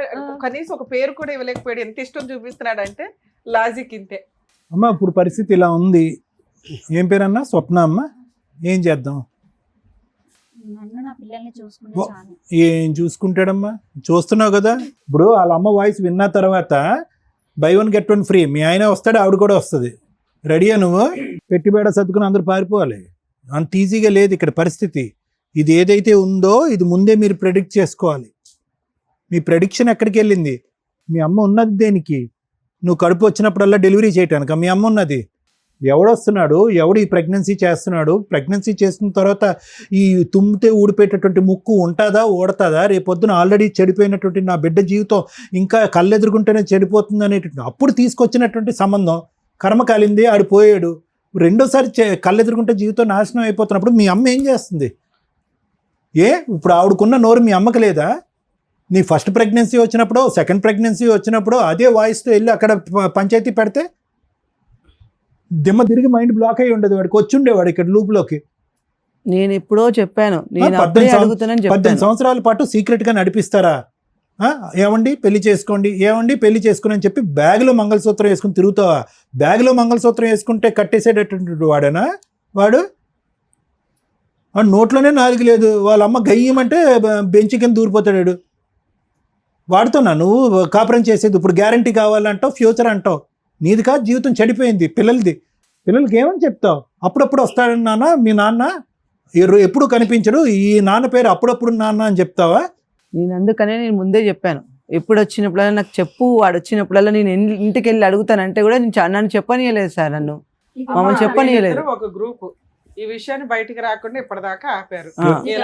కనీసం ఒక పేరు కూడా ఇవ్వలేకపోయాడు? ఎంత ఇష్టం చూపిస్తున్నాడు అంటే లాజిక్ ఇంతే. అమ్మ ఇప్పుడు పరిస్థితి ఇలా ఉంది. ఏం పేరన్నా? స్వప్న అమ్మ. ఏం చేద్దాం? ఏం చూసుకుంటాడమ్మా? చూస్తున్నావు కదా. ఇప్పుడు వాళ్ళ అమ్మ వాయిస్ విన్న తర్వాత buy 1 get 1 ఫ్రీ. మీ ఆయన వస్తాడు, ఆవిడ కూడా వస్తుంది. రెడీయా నువ్వు? పెట్టి బేడ సర్దుకుని అందరూ పారిపోవాలి. అంత ఈజీగా లేదు ఇక్కడ పరిస్థితి. ఇది ఏదైతే ఉందో ఇది ముందే మీరు ప్రెడిక్ట్ చేసుకోవాలి. మీ ప్రెడిక్షన్ ఎక్కడికి వెళ్ళింది? మీ అమ్మ ఉన్నది దేనికి? నువ్వు కడుపు వచ్చినప్పుడల్లా డెలివరీ చేయటానిక మీ అమ్మ ఉన్నది? ఎవడొస్తున్నాడు, ఎవడు ఈ ప్రెగ్నెన్సీ చేస్తున్నాడు? ప్రెగ్నెన్సీ చేసిన తర్వాత ఈ తుమ్మితే ఊడిపోయేటటువంటి ముక్కు ఉంటుందా, ఓడతాదా? రేపొద్దున ఆల్రెడీ చెడిపోయినటువంటి నా బిడ్డ జీవితం ఇంకా కళ్ళెదురుకుంటేనే చెడిపోతుంది అనేటువంటి అప్పుడు తీసుకొచ్చినటువంటి సంబంధం కర్మ కాలింది, ఆడిపోయాడు. రెండోసారి కళ్ళెదురుకుంటే జీవితం నాశనం అయిపోతున్నప్పుడు మీ అమ్మ ఏం చేస్తుంది? ఇప్పుడు ఆవిడకున్న నోరు మీ అమ్మకి లేదా? నీ ఫస్ట్ ప్రెగ్నెన్సీ వచ్చినప్పుడు, సెకండ్ ప్రెగ్నెన్సీ వచ్చినప్పుడు అదే వాయిస్తో వెళ్ళి అక్కడ పంచాయతీ పెడితే దిమ్మ తిరిగి మైండ్ బ్లాక్ అయ్యి ఉండదు, వాడికి వచ్చి ఉండేవాడు ఇక్కడ లూప్లోకి. నేను ఎప్పుడో చెప్పాను, నేను 18 సంవత్సరాల పాటు సీక్రెట్గా నడిపిస్తారా? ఏమండి పెళ్లి చేసుకోండి, ఏమండి పెళ్లి చేసుకుని అని చెప్పి బ్యాగ్లో మంగళసూత్రం వేసుకుని తిరుగుతావా? బ్యాగ్లో మంగళసూత్రం వేసుకుంటే కట్టేసేటటువంటి వాడేనా వాడు? నోట్లోనే నాలుగు లేదు, వాళ్ళ అమ్మ గయ్యమంటే బెంచ్ కింద దూరిపోతాడు. వాడుతున్నా నువ్వు కాపురం చేసేది. ఇప్పుడు గ్యారంటీ కావాలంటావు, ఫ్యూచర్ అంటావు. నీది కాదు, జీవితం చెడిపోయింది పిల్లలది. పిల్లలకి ఏమని చెప్తావు? అప్పుడప్పుడు వస్తాడని నాన్న మీ నాన్న, ఎప్పుడు కనిపించడు, ఈ నాన్న పేరు అప్పుడప్పుడు నాన్న అని చెప్తావా? నేను అందుకనే నేను ముందే చెప్పాను, ఎప్పుడు వచ్చినప్పుడల్లా నాకు చెప్పు, వాడు వచ్చినప్పుడల్లా నేను ఇంటికి వెళ్ళి అడుగుతానంటే కూడా నన్ను చెప్పనీయలేదు సార్, నన్ను మమ్మల్ని చెప్పనీయలేదు. ఒక గ్రూప్ ఈ విషయాన్ని బయటికి రాకుండా ఇప్పటిదాకా ఆపారు.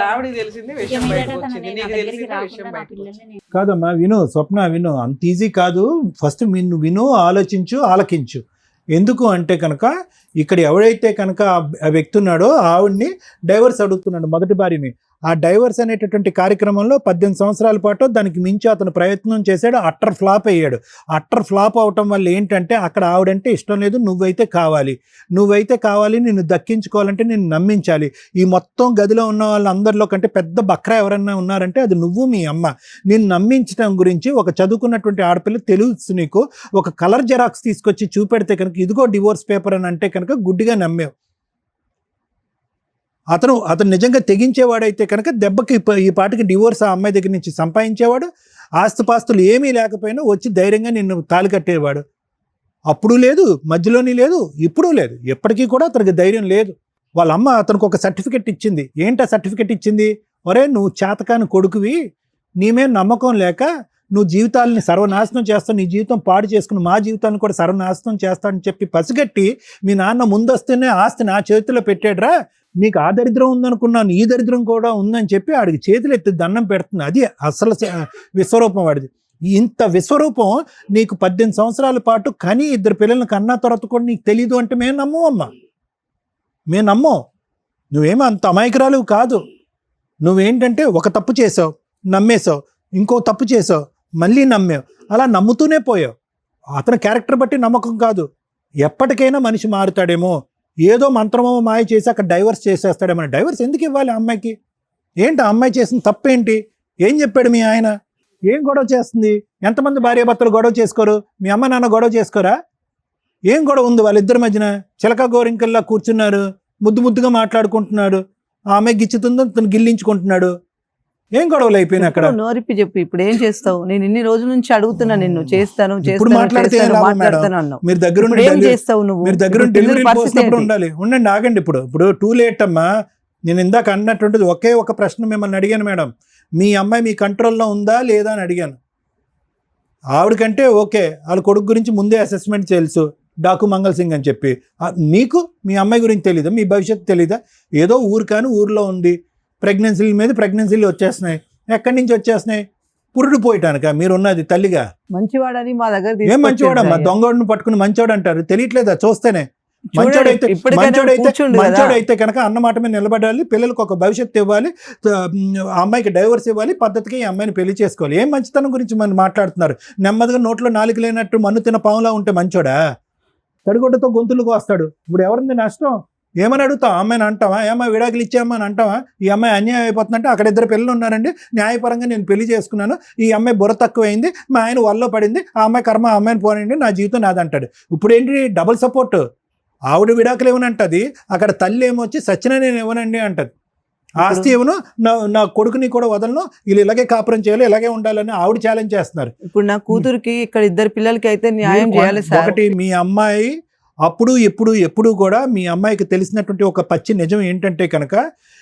ఆవిడకి తెలిసింది విషయం బయటకు వచ్చింది, నీకు తెలిసింది విషయం బయటకు వచ్చింది. కాదమ్మా విను, స్వప్న విను, అంత ఈజీ కాదు. ఫస్ట్ విను, ఆలోచించు, ఆలకించు. ఎందుకు అంటే కనుక ఇక్కడ ఎవడైతే కనుక ఆ వ్యక్తి ఉన్నాడో ఆవిడ్ని డైవర్స్ అడుగుతున్నాడు, మొదటి భార్యని. ఆ డైవర్స్ అనేటటువంటి కార్యక్రమంలో 18 సంవత్సరాల పాటు దానికి మించి అతను ప్రయత్నం చేశాడు, అట్టర్ ఫ్లాప్ అయ్యాడు. అట్టర్ ఫ్లాప్ అవటం వల్ల ఏంటంటే అక్కడ ఆవిడంటే ఇష్టం లేదు, నువ్వైతే కావాలి, నిన్ను దక్కించుకోవాలంటే నిన్ను నమ్మించాలి. ఈ మొత్తం గదిలో ఉన్న వాళ్ళందరిలో కంటే పెద్ద బక్రా ఎవరన్నా ఉన్నారంటే అది నువ్వు, మీ అమ్మ. నిన్ను నమ్మించడం గురించి ఒక చదువుకున్నటువంటి ఆడపిల్ల తెలుసు నీకు. ఒక కలర్ జెరాక్స్ తీసుకొచ్చి చూపెడితే కనుక ఇదిగో డివోర్స్ పేపర్ అని అంటే కనుక గుడ్డిగా నమ్మేవు. అతను నిజంగా తెగించేవాడైతే కనుక దెబ్బకి ఈ పాటికి డివోర్స్ ఆ అమ్మాయి దగ్గర నుంచి సంపాదించేవాడు. ఆస్తుపాస్తులు ఏమీ లేకపోయినా వచ్చి ధైర్యంగా నిన్ను తాళి కట్టేవాడు. అప్పుడు లేదు, మధ్యలోని లేదు, ఇప్పుడు లేదు, ఎప్పటికీ కూడా అతనికి ధైర్యం లేదు. వాళ్ళ అమ్మ అతనికి ఒక సర్టిఫికెట్ ఇచ్చింది. ఏంటి ఆ సర్టిఫికెట్ ఇచ్చింది? ఒరే నువ్వు చేతకాని కొడుకువి, నీమే నమ్మకం లేక నువ్వు జీవితాలని సర్వనాశనం చేస్తావు, నీ జీవితం పాడు చేసుకుని మా జీవితాన్ని కూడా సర్వనాశనం చేస్తానని చెప్పి పసిగట్టి మీ నాన్న ముందొస్తేనే ఆస్తి నా చేతిలో పెట్టాడురా, నీకు ఆ దరిద్రం ఉందనుకున్నాను, ఈ దరిద్రం కూడా ఉందని చెప్పి ఆడికి చేతులు ఎత్తి దండం పెడుతుంది. అది అసలు విశ్వరూపం వాడిది. ఇంత విశ్వరూపం నీకు 18 సంవత్సరాల పాటు కని 2 పిల్లల్ని కన్నా తర్వాత కూడా నీకు తెలీదు అంటే మేము నమ్మం అమ్మా, మేము నమ్మం. నువ్వేమో అంత అమాయకురాలు కాదు. నువ్వేంటంటే ఒక తప్పు చేసావు, నమ్మేశావు, ఇంకో తప్పు చేసావు, మళ్ళీ నమ్మావు, అలా నమ్ముతూనే పోయావు. అతని క్యారెక్టర్ బట్టి నమ్మకం కాదు. ఎప్పటికైనా మనిషి మారుతాడేమో, ఏదో మంత్రమో మాయ చేసి అక్కడ డైవర్స్ చేసేస్తాడేమో. డైవర్స్ ఎందుకు ఇవ్వాలి అమ్మాయికి? ఏంటి ఆ అమ్మాయి చేసిన తప్పేంటి? ఏం చెప్పాడు మీ ఆయన? ఏం గొడవ చేస్తుంది? ఎంతమంది భార్యాభర్తలు గొడవ చేసుకోరు? మీ అమ్మ నాన్న గొడవ చేసుకోరా? ఏం గొడవ ఉంది వాళ్ళిద్దరి మధ్యన? చిలక గోరింకల్లా కూర్చున్నారు, ముద్దుగా మాట్లాడుకుంటున్నాడు. ఆ అమ్మాయి గిచ్చుతుందో తను గిల్లించుకుంటున్నాడు. ఏం గొడవలు అయిపోయినా అక్కడ? నోరిప్పి చెప్పు, ఇప్పుడు ఏం చేస్తావు? నేను ఇన్ని రోజుల నుంచి అడుగుతున్నా నిన్ను, చేస్తాను మాట్లాడుతున్నాను. మీరు దగ్గర డెలివరీ పోసినప్పుడు ఉండాలి. ఉండండి, ఆగండి. ఇప్పుడు టూ లేట్ అమ్మా. నేను ఇందాక అన్నటువంటిది ఒకే ఒక ప్రశ్న మిమ్మల్ని అడిగాను మేడం, మీ అమ్మాయి మీ కంట్రోల్లో ఉందా లేదా అని అడిగాను. ఆవిడకంటే ఓకే, వాళ్ళ కొడుకు గురించి ముందే అసెస్మెంట్ తెలుసు, డాకు మంగళ్ సింగ్ అని చెప్పి. మీకు మీ అమ్మాయి గురించి తెలీదా? మీ భవిష్యత్తు తెలీదా? ఏదో ఊరు కానీ ఊర్లో ఉంది, ప్రెగ్నెన్సీల మీద ప్రెగ్నెన్సీలు వచ్చేస్తున్నాయి. ఎక్కడి నుంచి వచ్చేస్తున్నాయి? పురుడు పోయటానిక మీరు ఉన్నది తల్లిగా? మంచివాడని మా దగ్గర ఏం మంచివాడమ్మా? దొంగోడిని పట్టుకుని మంచివాడు అంటారు, తెలియట్లేదా చూస్తేనే? మంచోడైతే కనుక అన్నమాట మీద నిలబడాలి, పిల్లలకు ఒక భవిష్యత్తు ఇవ్వాలి, ఆ అమ్మాయికి డైవర్స్ ఇవ్వాలి, పద్ధతిగా ఈ అమ్మాయిని పెళ్లి చేసుకోవాలి. ఏం మంచితనం గురించి మనం మాట్లాడుతున్నారు? నెమ్మదిగా నోట్లో నాలుగు లేనట్టు మన్ను తిన్న పాములా ఉంటే మంచోడా? తడిగొడ్డతో గొంతులకు వస్తాడు. ఇప్పుడు ఎవరింది నష్టం? ఏమని అడుగుతావు? అమ్మాయిని అంటావా? ఏమో విడాకులు ఇచ్చామని అంటావా? ఈ అమ్మాయి అన్యాయం అయిపోతుందంటే అక్కడ 2 పిల్లలు ఉన్నారండి, న్యాయపరంగా నేను పెళ్లి చేసుకున్నాను, ఈ అమ్మాయి బుర్ర తక్కువైంది, మా ఆయన వల్ల పడింది, ఆ అమ్మాయి కర్మ ఆ అమ్మాయిని పోనండి, నా జీవితం నాదంటాడు. ఇప్పుడు ఏంటి డబుల్ సపోర్ట్? ఆవిడ విడాకులు ఇవ్వనంటది, అక్కడ తల్లి ఏమొచ్చి సచిన నేను ఇవ్వనండి అంటది. ఆస్తి ఇవ్వను, నా కొడుకుని కూడా వదలను, వీళ్ళు ఇలాగే కాపురం చేయాలి, ఇలాగే ఉండాలని ఆవిడ ఛాలెంజ్ చేస్తున్నారు. ఇప్పుడు నా కూతురికి ఇక్కడ 2 పిల్లలకి అయితే న్యాయం చేయాలి సార్. ఒకటి, మీ అమ్మాయి అప్పుడు ఎప్పుడు కూడా మీ అమ్మాయికి తెలిసినటువంటి ఒక పచ్చి నిజం ఏంటంటే కనుక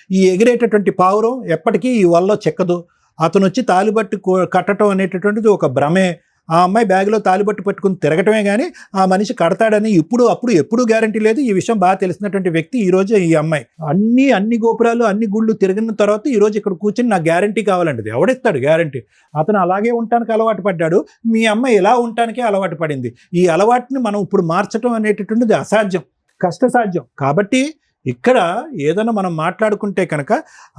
ఈ ఎగిరేటటువంటి పావురం ఎప్పటికీ ఈ వల్ల చెక్కదు. అతను వచ్చి తాలిబట్టు కట్టడం అనేటటువంటిది ఒక భ్రమే. ఆ అమ్మాయి బ్యాగ్లో తాలిబట్టు పట్టుకుని తిరగటమే కానీ ఆ మనిషి కడతాడని అప్పుడు ఎప్పుడూ గ్యారంటీ లేదు. ఈ విషయం బాగా తెలిసినటువంటి వ్యక్తి ఈరోజు ఈ అమ్మాయి అన్ని గోపురాలు అన్ని గుళ్ళు తిరిగిన తర్వాత ఈరోజు ఇక్కడ కూర్చొని నాకు గ్యారంటీ కావాలంటది. ఎవడిస్తాడు గ్యారంటీ? అతను అలాగే ఉండటానికి అలవాటు పడ్డాడు. మీ అమ్మాయి ఎలా ఉండటానికే అలవాటు పడింది. ఈ అలవాటుని మనం ఇప్పుడు మార్చడం అనేటటువంటిది అసాధ్యం, కష్టసాధ్యం. కాబట్టి ఇక్కడ ఏదైనా మనం మాట్లాడుకుంటే కనుక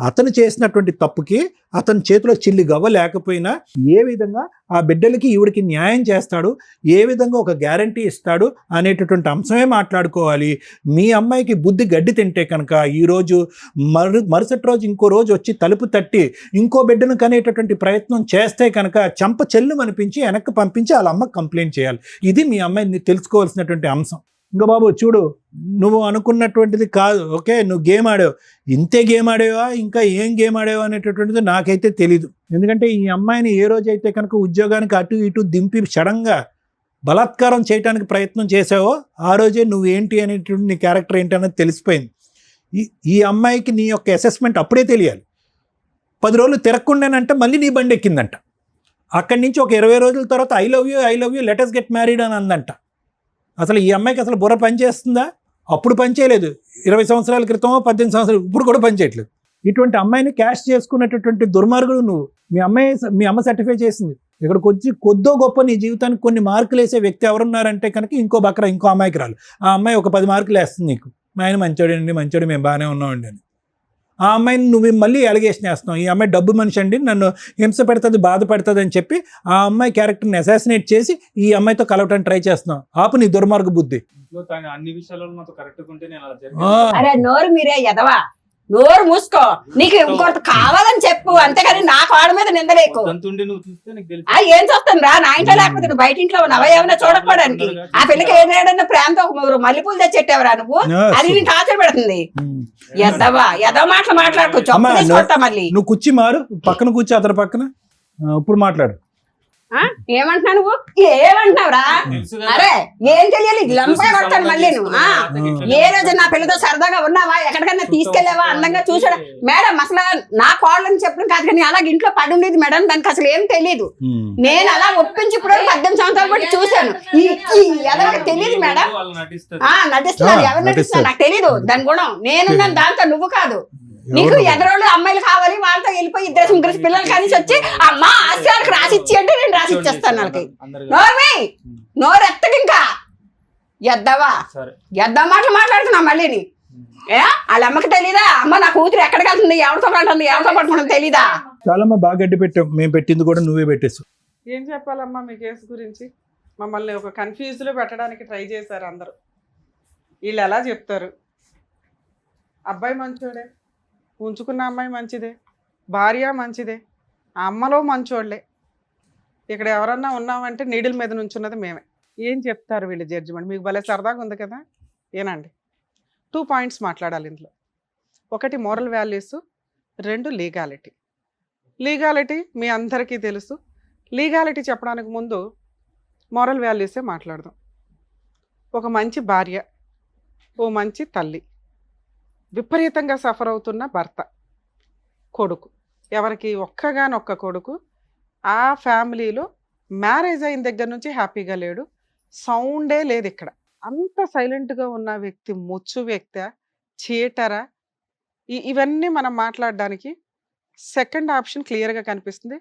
అతను చేసినటువంటి తప్పుకి అతని చేతిలో చిల్లి గవ్వ లేకపోయినా ఏ విధంగా ఆ బిడ్డలకి ఈవిడికి న్యాయం చేస్తాడు, ఏ విధంగా ఒక గ్యారంటీ ఇస్తాడు అనేటటువంటి అంశమే మాట్లాడుకోవాలి. మీ అమ్మాయికి బుద్ధి గడ్డి తింటే కనుక ఈరోజు మరుసటి రోజు ఇంకో రోజు వచ్చి తలుపు తట్టి ఇంకో బిడ్డను కనేటటువంటి ప్రయత్నం చేస్తే కనుక చంప చెల్లు అనిపించి వెనక్కి పంపించి వాళ్ళ అమ్మకి కంప్లైంట్ చేయాలి. ఇది మీ అమ్మాయిని తెలుసుకోవాల్సినటువంటి అంశం. ఇంకా బాబు చూడు, నువ్వు అనుకున్నటువంటిది కాదు. ఓకే, నువ్వు గేమ్ ఆడావు, ఇంతే గేమ్ ఆడేవా, ఇంకా ఏం గేమ్ ఆడేవా అనేటటువంటిది నాకైతే తెలీదు. ఎందుకంటే ఈ అమ్మాయిని ఏ రోజైతే కనుక ఉద్యోగానికి అటు ఇటు దింపి సడన్గా బలాత్కారం చేయడానికి ప్రయత్నం చేసావో ఆ రోజే నువ్వేంటి అనేటువంటి నీ క్యారెక్టర్ ఏంటి అనేది తెలిసిపోయింది. ఈ అమ్మాయికి నీ యొక్క అసెస్మెంట్ అప్పుడే తెలియాలి. 10 రోజులు తిరగకుండానంటే మళ్ళీ నీ బండి ఎక్కిందంట. అక్కడి నుంచి ఒక 20 రోజుల తర్వాత I love you let us get married అని అందంట. అసలు ఈ అమ్మాయికి అసలు బుర్ర పనిచేస్తుందా? అప్పుడు పనిచేయలేదు. 20 సంవత్సరాల క్రితం 18 సంవత్సరాలు ఇప్పుడు కూడా పనిచేయట్లేదు. ఇటువంటి అమ్మాయిని క్యాష్ చేసుకునేటటువంటి దుర్మార్గుడు నువ్వు. మీ అమ్మ సర్టిఫై చేసింది. ఇక్కడికి వచ్చి కొద్దో గొప్ప నీ జీవితానికి కొన్ని మార్కులు వేసే వ్యక్తి ఎవరున్నారంటే కనుక ఇంకో అమ్మాయికి రాలు. ఆ అమ్మాయి ఒక 10 మార్కులు వేస్తుంది నీకు. మా ఆయన మంచోడు, మేము బాగానే ఉన్నామండి అని. ఆ అమ్మాయిని నువ్వు మళ్ళీ అలిగేషన్ వేస్తున్నావు. ఈ అమ్మాయి డబ్బు మనిషి అండి, నన్ను హింస పెడుతుంది, బాధ పెడుతుంది అని చెప్పి ఆ అమ్మాయి క్యారెక్టర్ని అసాసినేట్ చేసి ఈ అమ్మాయితో కలవటానికి ట్రై చేస్తున్నావు. ఆపు నీ దుర్మార్గ బుద్ధి. అన్ని విషయాల్లో నాతో కరెక్ట్గా ఉంటే నేను అలా ఆ, జరిగింది. అరే నోరు మీరే ఎదవా, నోరు మూసుకో. నీకు ఇంకోటి కావాలని చెప్పు, అంతేగాని నా కాడ మీద నిందలేకు. దంతుండి నువ్వు చూస్తే నీకు తెలుసు. ఏం చూస్తాను రా, నా ఇంట్లో లేకపోతే నువ్వు బయట ఇంట్లో ఉన్నావా ఏమైనా చూడకపోవడానికి? ఆ పిల్లకి ఏదైనా ప్రేమతో ఒక మల్లెపూలు తెచ్చెట్టావరా నువ్వు? అది నీకు టార్చర్ పెడుతుంది. ఎదవా మాటలు మాట్లాడుకో, అమ్మా, చెప్పు తీసుకొస్తా మళ్ళీ. నువ్వు కూర్చి మారు, పక్కన కూర్చి అతని పక్కన. ఇప్పుడు మాట్లాడు. ఏమంటున్నావు నువ్వు? ఏమంటున్నావురా? తెలుసు కదా. అరే ఏం తెలియాలి, లంపై కొడతాను మళ్ళీ నువ్వు. ఏ రోజు నా పిల్లతో సరదాగా ఉన్నావా, ఎక్కడికైనా తీసుకెళ్లావా, అందంగా చూసాడా? మేడం అసలు నా కోళ్ళని చెప్పడం కాదు, కానీ అలాగే ఇంట్లో పడి ఉండేది మేడం, దానికి అసలు ఏం తెలియదు. నేను అలా ఒప్పించి ఇప్పుడు 18 సంవత్సరాలు బట్టి చూశాను. ఎవరికి తెలియదు మేడం. వాళ్ళు నటిస్తారు. నటిస్తున్నారు, ఎవరు నటిస్తున్నారు నాకు తెలీదు. దాని గుణం నేనున్నాను, దాంతో నువ్వు కాదు. నీకు ఎదరోళ్ళు అమ్మాయిలు కావాలి, వాళ్ళతో వెళ్ళిపోయి 2-3 పిల్లలు కలిసి వచ్చి అమ్మా ఆస్తి రాసి ఇచ్చి అంటే నేను రాసి ఇచ్చేస్తాను వాళ్ళకి. నోరు ఎత్తకి ఇంకా ఎద్దవా సరే. మాటలు మాట్లాడుతున్నా మళ్ళీని. వాళ్ళ అమ్మకి తెలీదా? అమ్మ నా కూతురు ఎక్కడికి వెళ్తుంది, ఎవరితో కంటుంది, ఎవరితో పట్టుకుంటుంది తెలీదా? చాలమ్మా, బాగా గడ్డి పెట్టావు. మేము పెట్టింది కూడా నువ్వే పెట్టేసు. ఏం చెప్పాలమ్మా మీ కేసు గురించి? మమ్మల్ని ఒక కన్ఫ్యూజ్లో పెట్టడానికి ట్రై చేశారు అందరూ. వీళ్ళు ఎలా చెప్తారు? అబ్బాయి మంచోడే, ఉంచుకున్న అమ్మాయి మంచిదే, భార్య మంచిదే, ఆ అమ్మలో మంచోళ్ళే. ఇక్కడ ఎవరన్నా ఉన్నామంటే నీడిల్ మీద నుంచున్నది మేమే. ఏం చెప్తారు వీళ్ళు జడ్జిమెంట్? మీకు భలే సరదాగా ఉంది కదా. ఏనండి, 2 పాయింట్స్ మాట్లాడాలి ఇందులో. 1 మోరల్ వాల్యూస్, 2 లీగాలిటీ. లీగాలిటీ మీ అందరికీ తెలుసు. లీగాలిటీ చెప్పడానికి ముందు మోరల్ వాల్యూసే మాట్లాడదాం. ఒక మంచి భార్య, ఓ మంచి తల్లి, విపరీతంగా సఫర్ అవుతున్న భర్త, కొడుకు, ఎవరికి ఒక్కగానొక్క కొడుకు, ఆ ఫ్యామిలీలో మ్యారేజ్ అయిన దగ్గర నుంచి హ్యాపీగా లేడు, సౌండే లేదు ఇక్కడ. అంత సైలెంట్గా ఉన్న వ్యక్తి ముచ్చు వ్యక్తి, చీటరా? ఇవన్నీ మనం మాట్లాడడానికి సెకండ్ ఆప్షన్ క్లియర్గా కనిపిస్తుంది.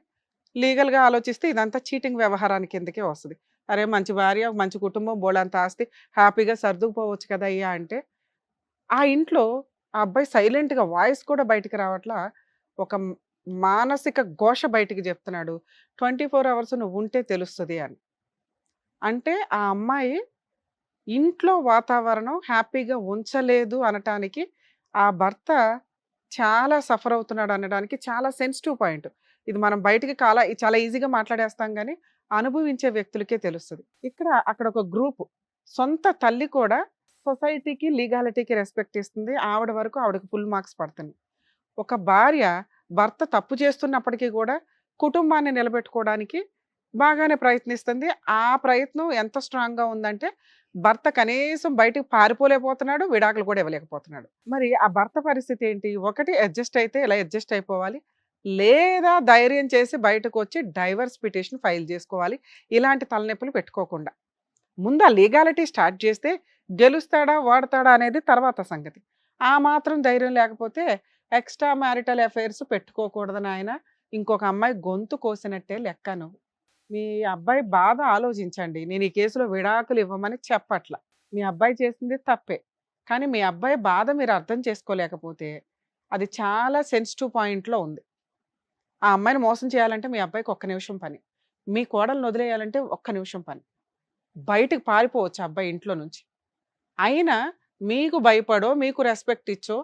లీగల్గా ఆలోచిస్తే ఇదంతా చీటింగ్ వ్యవహారానికి కిందకే వస్తుంది. అరే మంచి భార్య, మంచి కుటుంబం, బోళంత ఆస్తి, హ్యాపీగా సర్దుకుపోవచ్చు కదా అయ్యా అంటే, ఆ ఇంట్లో ఆ అబ్బాయి సైలెంట్గా, వాయిస్ కూడా బయటికి రావట్లా, ఒక మానసిక ఘోష బయటికి చెప్తున్నాడు. 24 అవర్స్ నువ్వు ఉంటే తెలుస్తుంది అని. అంటే ఆ అమ్మాయి ఇంట్లో వాతావరణం హ్యాపీగా ఉంచలేదు అనటానికి, ఆ భర్త చాలా సఫర్ అవుతున్నాడు అనడానికి చాలా సెన్సిటివ్ పాయింట్ ఇది. మనం బయటికి చాలా ఈజీగా మాట్లాడేస్తాం, కానీ అనుభవించే వ్యక్తులకే తెలుస్తుంది. అక్కడ ఒక గ్రూప్, సొంత తల్లి కూడా సొసైటీకి, లీగాలిటీకి రెస్పెక్ట్ ఇస్తుంది. ఆవిడ వరకు ఆవిడకి ఫుల్ మార్క్స్ పడుతుంది. ఒక భార్య భర్త తప్పు చేస్తున్నప్పటికీ కూడా కుటుంబాన్ని నిలబెట్టుకోవడానికి బాగానే ప్రయత్నిస్తుంది. ఆ ప్రయత్నం ఎంత స్ట్రాంగ్‌గా ఉందంటే, భర్త కనీసం బయటికి పారిపోలేకపోతున్నాడు, విడాకులు కూడా ఇవ్వలేకపోతున్నాడు. మరి ఆ భర్త పరిస్థితి ఏంటి? ఒకటి అడ్జస్ట్ అయితే ఇలా అడ్జస్ట్ అయిపోవాలి. లేదా ధైర్యం చేసి బయటకొచ్చి డైవర్స్ పిటిషన్ ఫైల్ చేసుకోవాలి. ఇలాంటి తలనొప్పులు పెట్టుకోకుండా. ముందు ఆ లీగాలిటీ స్టార్ట్ చేస్తే గెలుస్తాడా, ఓడతాడా అనేది తర్వాత సంగతి. ఆ మాత్రం ధైర్యం లేకపోతే ఎక్స్ట్రా మ్యారిటల్ అఫైర్స్ పెట్టుకోకూడదు నాయన. ఇంకొక అమ్మాయి గొంతు కోసినట్టే లెక్క నువ్వు. మీ అబ్బాయి బాధ ఆలోచించండి. నేను ఈ కేసులో విడాకులు ఇవ్వమని చెప్పట్ల. మీ అబ్బాయి చేసింది తప్పే. కానీ మీ అబ్బాయి బాధ మీరు అర్థం చేసుకోలేకపోతే అది చాలా సెన్సిటివ్ పాయింట్‌లో ఉంది. ఆ అమ్మాయిని మోసం చేయాలంటే మీ అబ్బాయికి ఒక్క నిమిషం పని. మీ కోడల్ని వదిలేయాలంటే ఒక్క నిమిషం పని. బయటికి పారిపోవచ్చు ఆ అబ్బాయి ఇంట్లో నుంచి. అయినా మీకు భయపడో, మీకు రెస్పెక్ట్ ఇచ్చో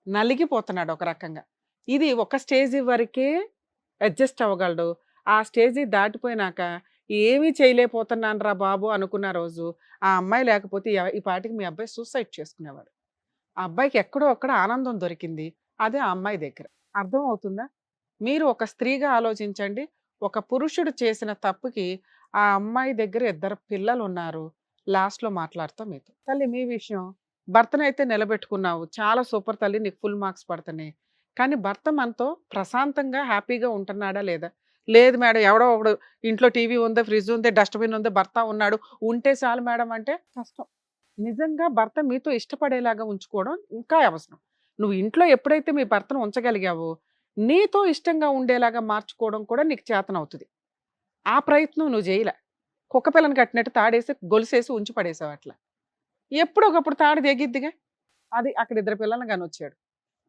నలిగిపోతున్నాడు ఒక రకంగా. ఇది ఒక స్టేజ్ వరకే అడ్జస్ట్ అవ్వగలడు. ఆ స్టేజ్ దాటిపోయినాక ఏమీ చేయలేకపోతున్నానురా బాబు అనుకున్న రోజు ఆ అమ్మాయి లేకపోతే ఈ పాటికి మీ అబ్బాయి సూసైడ్ చేసుకునేవాడు. ఆ అబ్బాయికి ఎక్కడో అక్కడ ఆనందం దొరికింది. అదే ఆ అమ్మాయి దగ్గర. అర్థం అవుతుందా? మీరు ఒక స్త్రీగా ఆలోచించండి. ఒక పురుషుడు చేసిన తప్పుకి ఆ అమ్మాయి దగ్గర 2 పిల్లలు ఉన్నారు. లాస్ట్‌లో మాట్లాడతా మీతో. తల్లి మీ విషయం. భర్తనైతే నిలబెట్టుకున్నావు. చాలా సూపర్ తల్లి, నీకు ఫుల్ మార్క్స్ పడుతున్నాయి. కానీ భర్త మనతో ప్రశాంతంగా, హ్యాపీగా ఉంటున్నాడా లేదా? లేదు మేడం, ఎవడో ఒకడు ఇంట్లో టీవీ ఉంది, ఫ్రిడ్జ్ ఉంది, డస్ట్‌బిన్ ఉంది, భర్త ఉన్నాడు. ఉంటే చాలు మేడం అంటే కష్టం. నిజంగా భర్త మీతో ఇష్టపడేలాగా ఉంచుకోవడం ఇంకా అవసరం. నువ్వు ఇంట్లో ఎప్పుడైతే మీ భర్తను ఉంచగలిగావో, నీతో ఇష్టంగా ఉండేలాగా మార్చుకోవడం కూడా నీకు చేతనవుతది. ఆ ప్రయత్నం నువ్వు చేయలే. కుక్క పిల్లని కట్టినట్టు తాడేసి, గొలుసేసి ఉంచి పడేసావు అట్లా. ఎప్పుడో ఒకప్పుడు తాడు తెగిద్దిగా. అది అక్కడ 2 పిల్లల్ని కనొచ్చాడు.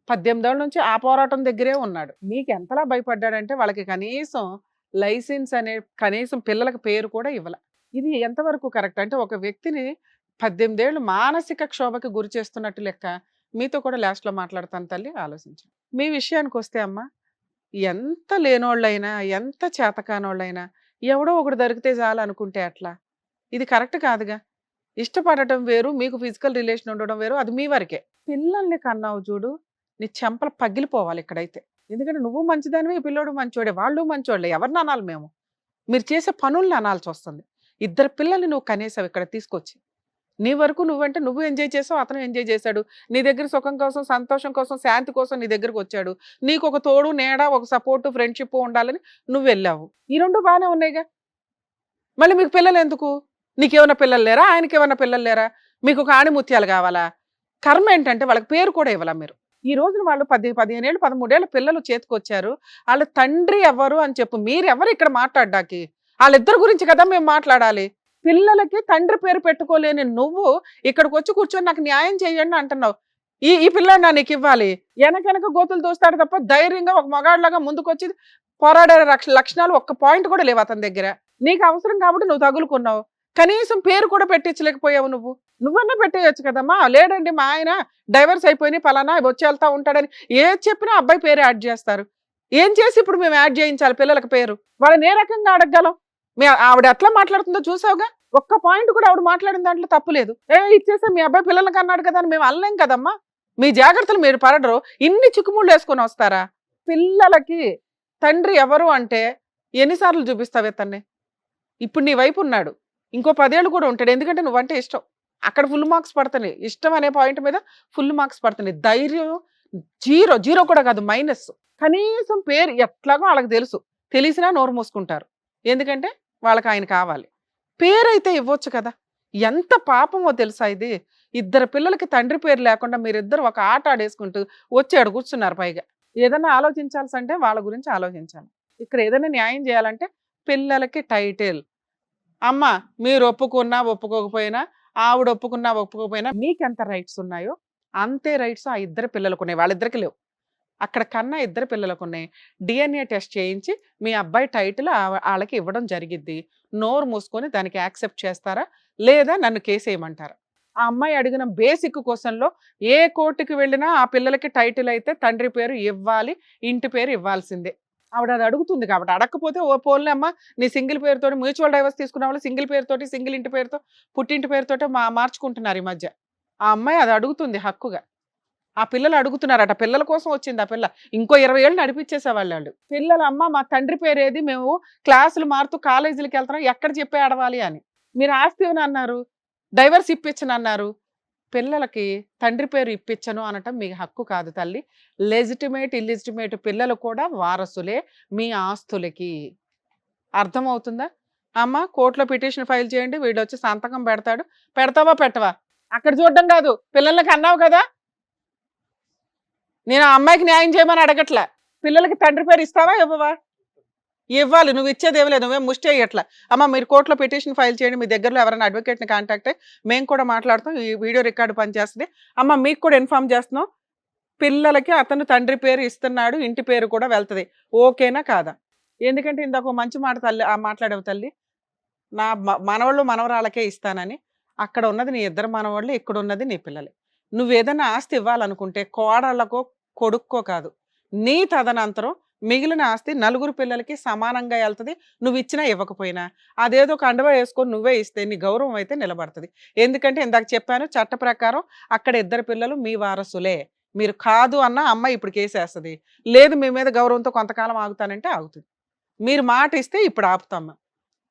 18 ఏళ్ల నుంచి ఆ పోరాటం దగ్గరే ఉన్నాడు. మీకు ఎంతలా భయపడ్డాడంటే వాళ్ళకి కనీసం లైసెన్స్ అనే కనీసం పిల్లలకి పేరు కూడా ఇవ్వల. ఇది ఎంతవరకు కరెక్ట్? అంటే ఒక వ్యక్తిని 18 ఏళ్ళు మానసిక క్షోభకి గురి చేస్తున్నట్టు లెక్క. మీతో కూడా లాస్ట్‌లో మాట్లాడతాను తల్లి, ఆలోచించండి. మీ విషయానికొస్తే అమ్మ, ఎంత లేనోళ్ళైనా, ఎంత చేతకానోళ్ళైనా ఎవడో ఒకడు దొరికితే చాలు అనుకుంటే ఎట్లా? ఇది కరెక్ట్ కాదుగా. ఇష్టపడటం వేరు, మీకు ఫిజికల్ రిలేషన్ ఉండడం వేరు, అది మీ వరకే. పిల్లల్ని కన్నావు చూడు, నీ చెంపలు పగిలిపోవాలి ఇక్కడైతే. ఎందుకంటే నువ్వు మంచిదానివి, ఈ పిల్లోడు మంచోడే, వాళ్ళు మంచోళ్ళే. ఎవరిని అనాలి మేము? మీరు చేసే పనుల్ని అనాల్సి వస్తుంది. 2 పిల్లల్ని నువ్వు కనేసావు ఇక్కడ తీసుకొచ్చి. నీ వరకు నువ్వంటే నువ్వు ఎంజాయ్ చేసావు, అతను ఎంజాయ్ చేశాడు. నీ దగ్గర సుఖం కోసం, సంతోషం కోసం, శాంతి కోసం నీ దగ్గరకు వచ్చాడు. నీకు ఒక తోడు, నీడ, ఒక సపోర్టు, ఫ్రెండ్షిప్ ఉండాలని నువ్వు వెళ్ళావు. ఈ 2 బాగానే ఉన్నాయిగా. మళ్ళీ మీకు పిల్లలు ఎందుకు? నీకేమన్నా పిల్లలు లేరా? ఆయనకేమన్నా పిల్లలు లేరా? మీకు ఒక ఆణిముత్యాలు కావాలా? కర్మ ఏంటంటే వాళ్ళకి పేరు కూడా ఇవ్వాలా మీరు? ఈ రోజున వాళ్ళు 15 ఏళ్ళు, 13 ఏళ్ళ పిల్లలు చేతికొచ్చారు. వాళ్ళ తండ్రి ఎవరు అని చెప్పు. మీరెవరు ఇక్కడ మాట్లాడ్డానికి? వాళ్ళిద్దరి గురించి కదా మేము మాట్లాడాలి. పిల్లలకి తండ్రి పేరు పెట్టుకోలేని నువ్వు ఇక్కడికి వచ్చి కూర్చొని నాకు న్యాయం చేయండి అంటున్నావు. ఈ పిల్లాడినా నీకు ఇవ్వాలి? వెనక గోతులు దోస్తాడు తప్ప ధైర్యంగా ఒక మగాడిలాగా ముందుకొచ్చి పోరాడే లక్షణాలు ఒక్క పాయింట్ కూడా లేవు అతని దగ్గర. నీకు అవసరం కాబట్టి నువ్వు తగులుకున్నావు. కనీసం పేరు కూడా పెట్టించలేకపోయావు నువ్వు. నువ్వన్నా పెట్టేయచ్చు కదమ్మా. లేడండి మా ఆయన డైవర్స్ అయిపోయి పలానా వచ్చి వెళ్తా ఉంటాడని ఏది చెప్పినా అబ్బాయి పేరు యాడ్ చేస్తారు. ఏం చేసి ఇప్పుడు మేము యాడ్ చేయించాలి పిల్లలకి పేరు? వాళ్ళని ఏ రకంగా అడగగలం? ఆవిడ ఎట్లా మాట్లాడుతుందో చూసావుగా. ఒక్క పాయింట్ కూడా ఆవిడ మాట్లాడిన దాంట్లో తప్పు లేదు. ఇచ్చేసా మీ అబ్బాయి పిల్లలకి అన్నాడు కదా అని మేము అనలేం కదమ్మా. మీ జాగ్రత్తలు మీరు పడడరు. ఇన్ని చిక్కుముళ్ళు వేసుకొని వస్తారా? పిల్లలకి తండ్రి ఎవరు అంటే ఎన్నిసార్లు చూపిస్తావు ఇతన్ని? ఇప్పుడు నీ వైపు ఉన్నాడు, ఇంకో 10 ఏళ్ళు కూడా ఉంటాడు. ఎందుకంటే నువ్వంటే ఇష్టం. అక్కడ ఫుల్ మార్క్స్ పడుతున్నాయి. ఇష్టం అనే పాయింట్ మీద ఫుల్ మార్క్స్ పడుతున్నాయి. ధైర్యం జీరో కూడా కాదు, మైనస్. కనీసం పేరు ఎట్లాగో వాళ్ళకి తెలుసు. తెలిసినా నోరు మూసుకుంటారు. ఎందుకంటే వాళ్ళకి ఆయన కావాలి. పేరైతే ఇవ్వచ్చు కదా. ఎంత పాపమో తెలుసా ఇది? 2 పిల్లలకి తండ్రి పేరు లేకుండా మీరిద్దరు ఒక ఆట ఆడేసుకుంటూ వచ్చాడు కూర్చున్నారు. పైగా ఏదైనా ఆలోచించాల్సి అంటే వాళ్ళ గురించి ఆలోచించాలి. ఇక్కడ ఏదైనా న్యాయం చేయాలంటే పిల్లలకి టైటిల్. అమ్మ మీరు ఒప్పుకున్నా ఒప్పుకోకపోయినా, ఆవిడ ఒప్పుకున్నా ఒప్పుకోకపోయినా మీకెంత రైట్స్ ఉన్నాయో అంతే రైట్స్ ఆ 2 పిల్లలకు ఉన్నాయి. వాళ్ళిద్దరికి లేవు. అక్కడ కన్నా 2 పిల్లలకు ఉన్నాయి. DNA టెస్ట్ చేయించి మీ అబ్బాయి టైటిల్ వాళ్ళకి ఇవ్వడం జరిగిద్ది. నోరు మూసుకొని దానికి యాక్సెప్ట్ చేస్తారా లేదా నన్ను కేసేయమంటారా? ఆ అమ్మాయి అడిగిన బేసిక్ క్వశ్చన్లో ఏ కోర్టుకి వెళ్ళినా ఆ పిల్లలకి టైటిల్ అయితే తండ్రి పేరు ఇవ్వాలి, ఇంటి పేరు ఇవ్వాల్సిందే. ఆవిడ అది అడుగుతుంది కాబట్టి. అడగకపోతే ఓ పోన్లే అమ్మ, నీ సింగిల్ పేరుతో మ్యూచువల్ డైవర్స్ తీసుకున్న వాళ్ళు సింగిల్ పేరుతోటి, సింగిల్ ఇంటి పేరుతో, పుట్టింటి పేరుతో మార్చుకుంటున్నారు ఈ మధ్య. ఆ అమ్మాయి అది అడుగుతుంది హక్కుగా. ఆ పిల్లలు అడుగుతున్నారట, పిల్లల కోసం వచ్చింది ఆ పిల్ల. ఇంకో 20 ఏళ్ళు నడిపించేసేవాళ్ళు వాళ్ళు. పిల్లల అమ్మ మా తండ్రి పేరేది, మేము క్లాసులు మారుతూ కాలేజీలకు వెళ్తున్నాం, ఎక్కడ చెప్పి ఆడవాలి అని. మీరు ఆస్తి ఇవ్వను అన్నారు, డైవర్స్ ఇప్పించను అన్నారు. పిల్లలకి తండ్రి పేరు ఇప్పించను అనటం మీ హక్కు కాదు తల్లి. లెజిటిమేట్ ఇల్లిజిటిమేట్ పిల్లలు కూడా వారసులే మీ ఆస్తులకి. అర్థమవుతుందా అమ్మ? కోర్టులో పిటిషన్ ఫైల్ చేయండి, వీడు వచ్చి సంతకం పెడతాడు. పెడతావా పెట్టవా? అక్కడ చూడడం కాదు, పిల్లలకి అన్నావు కదా. నేను ఆ అమ్మాయికి న్యాయం చేయమని అడగట్లా. పిల్లలకి తండ్రి పేరు ఇస్తావా ఇవ్వవా? ఇవ్వాలి. నువ్వు ఇచ్చేది ఏమి లేదు, నువ్వేం ముష్టి అయ్యట్లా. అమ్మ మీరు కోర్టులో పిటిషన్ ఫైల్ చేయండి, మీ దగ్గరలో ఎవరైనా అడ్వకేట్ని కాంటాక్ట్ అయ్యి మేము కూడా మాట్లాడుతాం, ఈ వీడియో రికార్డు పనిచేస్తుంది. అమ్మ మీకు కూడా ఇన్ఫార్మ్ చేస్తున్నాం, పిల్లలకి అతను తండ్రి పేరు ఇస్తున్నాడు, ఇంటి పేరు కూడా వెళ్తుంది. ఓకేనా కాదా? ఎందుకంటే ఇందాక మంచి మాట తల్లి మాట్లాడేవు తల్లి, నా మనవాళ్ళు మనవరాళ్ళకే ఇస్తానని. అక్కడ ఉన్నది నీ ఇద్దరు మనవాళ్ళు, ఇక్కడ ఉన్నది నీ పిల్లలే. నువ్వేదైనా ఆస్తి ఇవ్వాలనుకుంటే కోడళ్ళకో కొడుక్కో కాదు, నీ తదనంతరం మిగిలిన ఆస్తి నలుగురు పిల్లలకి సమానంగా వెళ్తుంది. నువ్వు ఇచ్చినా ఇవ్వకపోయినా అదేదో కండువా వేసుకొని నువ్వే ఇస్తే నీ గౌరవం అయితే నిలబడుతుంది. ఎందుకంటే ఇందాక చెప్పాను, చట్ట ప్రకారం అక్కడ ఇద్దరు పిల్లలు మీ వారసులే. మీరు కాదు అన్న అమ్మాయి ఇప్పుడు కేసేస్తుంది. లేదు మీ మీద గౌరవంతో కొంతకాలం ఆగుతానంటే ఆగుతుంది. మీరు మాట ఇస్తే ఇప్పుడు ఆపుతామ్మా.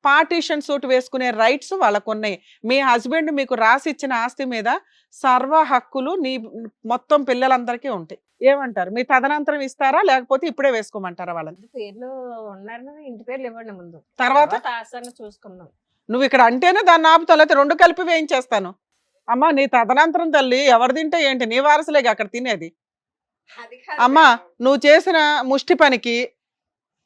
పార్టీషన్ సూట్ వేసుకునే రైట్స్ వాళ్ళకు ఉన్నాయి. మీ హస్బెండ్ మీకు రాసి ఇచ్చిన ఆస్తి మీద సర్వ హక్కులు నీ మొత్తం పిల్లలందరికీ ఉంటాయి. ఏమంటారు? మీ తదనంతరం ఇస్తారా లేకపోతే ఇప్పుడే వేసుకోమంటారా వాళ్ళని? పేర్లు ఉన్నారు, ఇంటి పేర్లు ఇవ్వండి ముందు, తర్వాత ఆస్తిని చూసుకుందాం. నువ్వు ఇక్కడ అంటేనే దాన్ని ఆపుతావు, లేకపోతే రెండు కలిపి వేయించేస్తాను. అమ్మా నీ తదనంతరం తల్లి ఎవరు తింటే ఏంటి, నీ వారసులేగా అక్కడ తినేది. అమ్మా నువ్వు చేసిన ముష్టి పనికి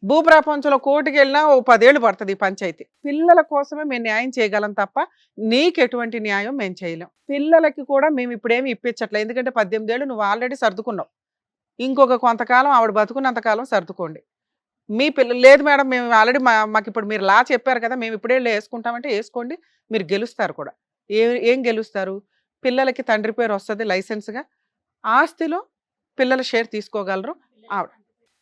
భూప్రపంచంలో కోర్టుకి వెళ్ళినా ఓ 10 ఏళ్ళు పడుతుంది ఈ పంచాయతీ. పిల్లల కోసమే మేము న్యాయం చేయగలం తప్ప నీకు ఎటువంటి న్యాయం మేము చేయలేం. పిల్లలకి కూడా మేము ఇప్పుడేమి ఇప్పించట్లేదు, ఎందుకంటే 18 ఏళ్ళు నువ్వు ఆల్రెడీ సర్దుకున్నావు. ఇంకొక కొంతకాలం ఆవిడ బతుకున్నంతకాలం సర్దుకోండి. మీ పిల్లలు లేదు మేడం మేము ఆల్రెడీ మాకు ఇప్పుడు మీరు లా చెప్పారు కదా, మేము ఇప్పుడే వేసుకుంటామంటే వేసుకోండి, మీరు గెలుస్తారు కూడా. ఏం గెలుస్తారు? పిల్లలకి తండ్రి పేరు వస్తుంది లైసెన్స్గా, ఆస్తిలో పిల్లల షేర్ తీసుకోగలరు.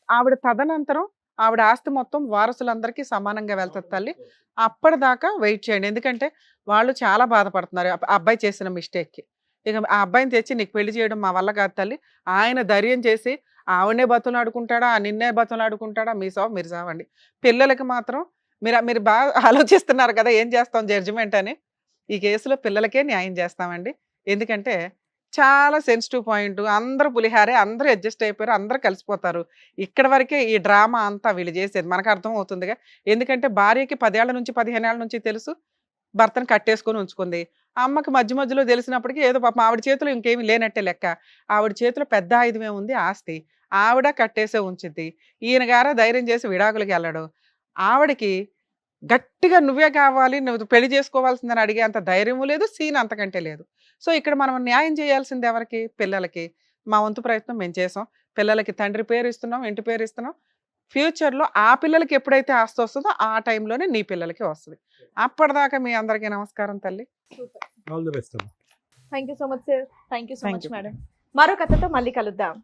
ఆవిడ తదనంతరం ఆవిడ ఆస్తి మొత్తం వారసులందరికీ సమానంగా వెళ్తుంది తల్లి. అప్పటిదాకా వెయిట్ చేయండి, ఎందుకంటే వాళ్ళు చాలా బాధపడుతున్నారు అబ్బాయి చేసిన మిస్టేక్కి. ఇక ఆ అబ్బాయిని తెచ్చి నీకు పెళ్లి చేయడం మా వల్ల కాదు తల్లి. ఆయన ధైర్యం చేసి ఆవిడనే బతులాడుకుంటాడా, నిన్నే బతులాడుకుంటాడా, మీ సావు మీరు సావండి. పిల్లలకి మాత్రం మీరు బాగా ఆలోచిస్తున్నారు కదా ఏం చేస్తాం జడ్జిమెంట్ అని. ఈ కేసులో పిల్లలకే న్యాయం చేస్తామండి. ఎందుకంటే చాలా సెన్సిటివ్ పాయింట్. అందరూ పులిహారే, అందరూ అడ్జస్ట్ అయిపోయారు, అందరూ కలిసిపోతారు. ఇక్కడ వరకే ఈ డ్రామా అంతా వీళ్ళు చేసేది మనకు అర్థం అవుతుందిగా. ఎందుకంటే భార్యకి 10 ఏళ్ల నుంచి 15 ఏళ్ల నుంచి తెలుసు భర్తను కట్టేసుకొని ఉంచుకుంది. అమ్మకి మధ్య మధ్యలో తెలిసినప్పటికీ ఏదో పాపం ఆవిడ చేతిలో ఇంకేమీ లేనట్టే లెక్క. ఆవిడ చేతిలో పెద్ద ఆయుధమే ఉంది ఆస్తి, ఆవిడ కట్టేసే ఉంచిద్ది. ఈయన గారా ధైర్యం చేసి విడాకులకి వెళ్ళడు. ఆవిడకి గట్టిగా నువ్వే కావాలి, నువ్వు పెళ్లి చేసుకోవాల్సిందని అడిగే అంత ధైర్యము లేదు, సీన్ అంతకంటే లేదు. సో ఇక్కడ మనం న్యాయం చేయాల్సింది ఎవరికి? పిల్లలకి. మా వంతు ప్రయత్నం మేము చేసాం. పిల్లలకి తండ్రి పేరు ఇస్తున్నాం, ఇంటి పేరు ఇస్తున్నాం. ఫ్యూచర్లో ఆ పిల్లలకి ఎప్పుడైతే ఆస్తి వస్తుందో ఆ టైంలోనే నీ పిల్లలకి వస్తుంది. అప్పటిదాకా మీ అందరికీ నమస్కారం తల్లి. All the best. Thank you so much sir. Thank you so Thank much you. Madam. మరో కథతో మళ్ళీ కలుద్దాం.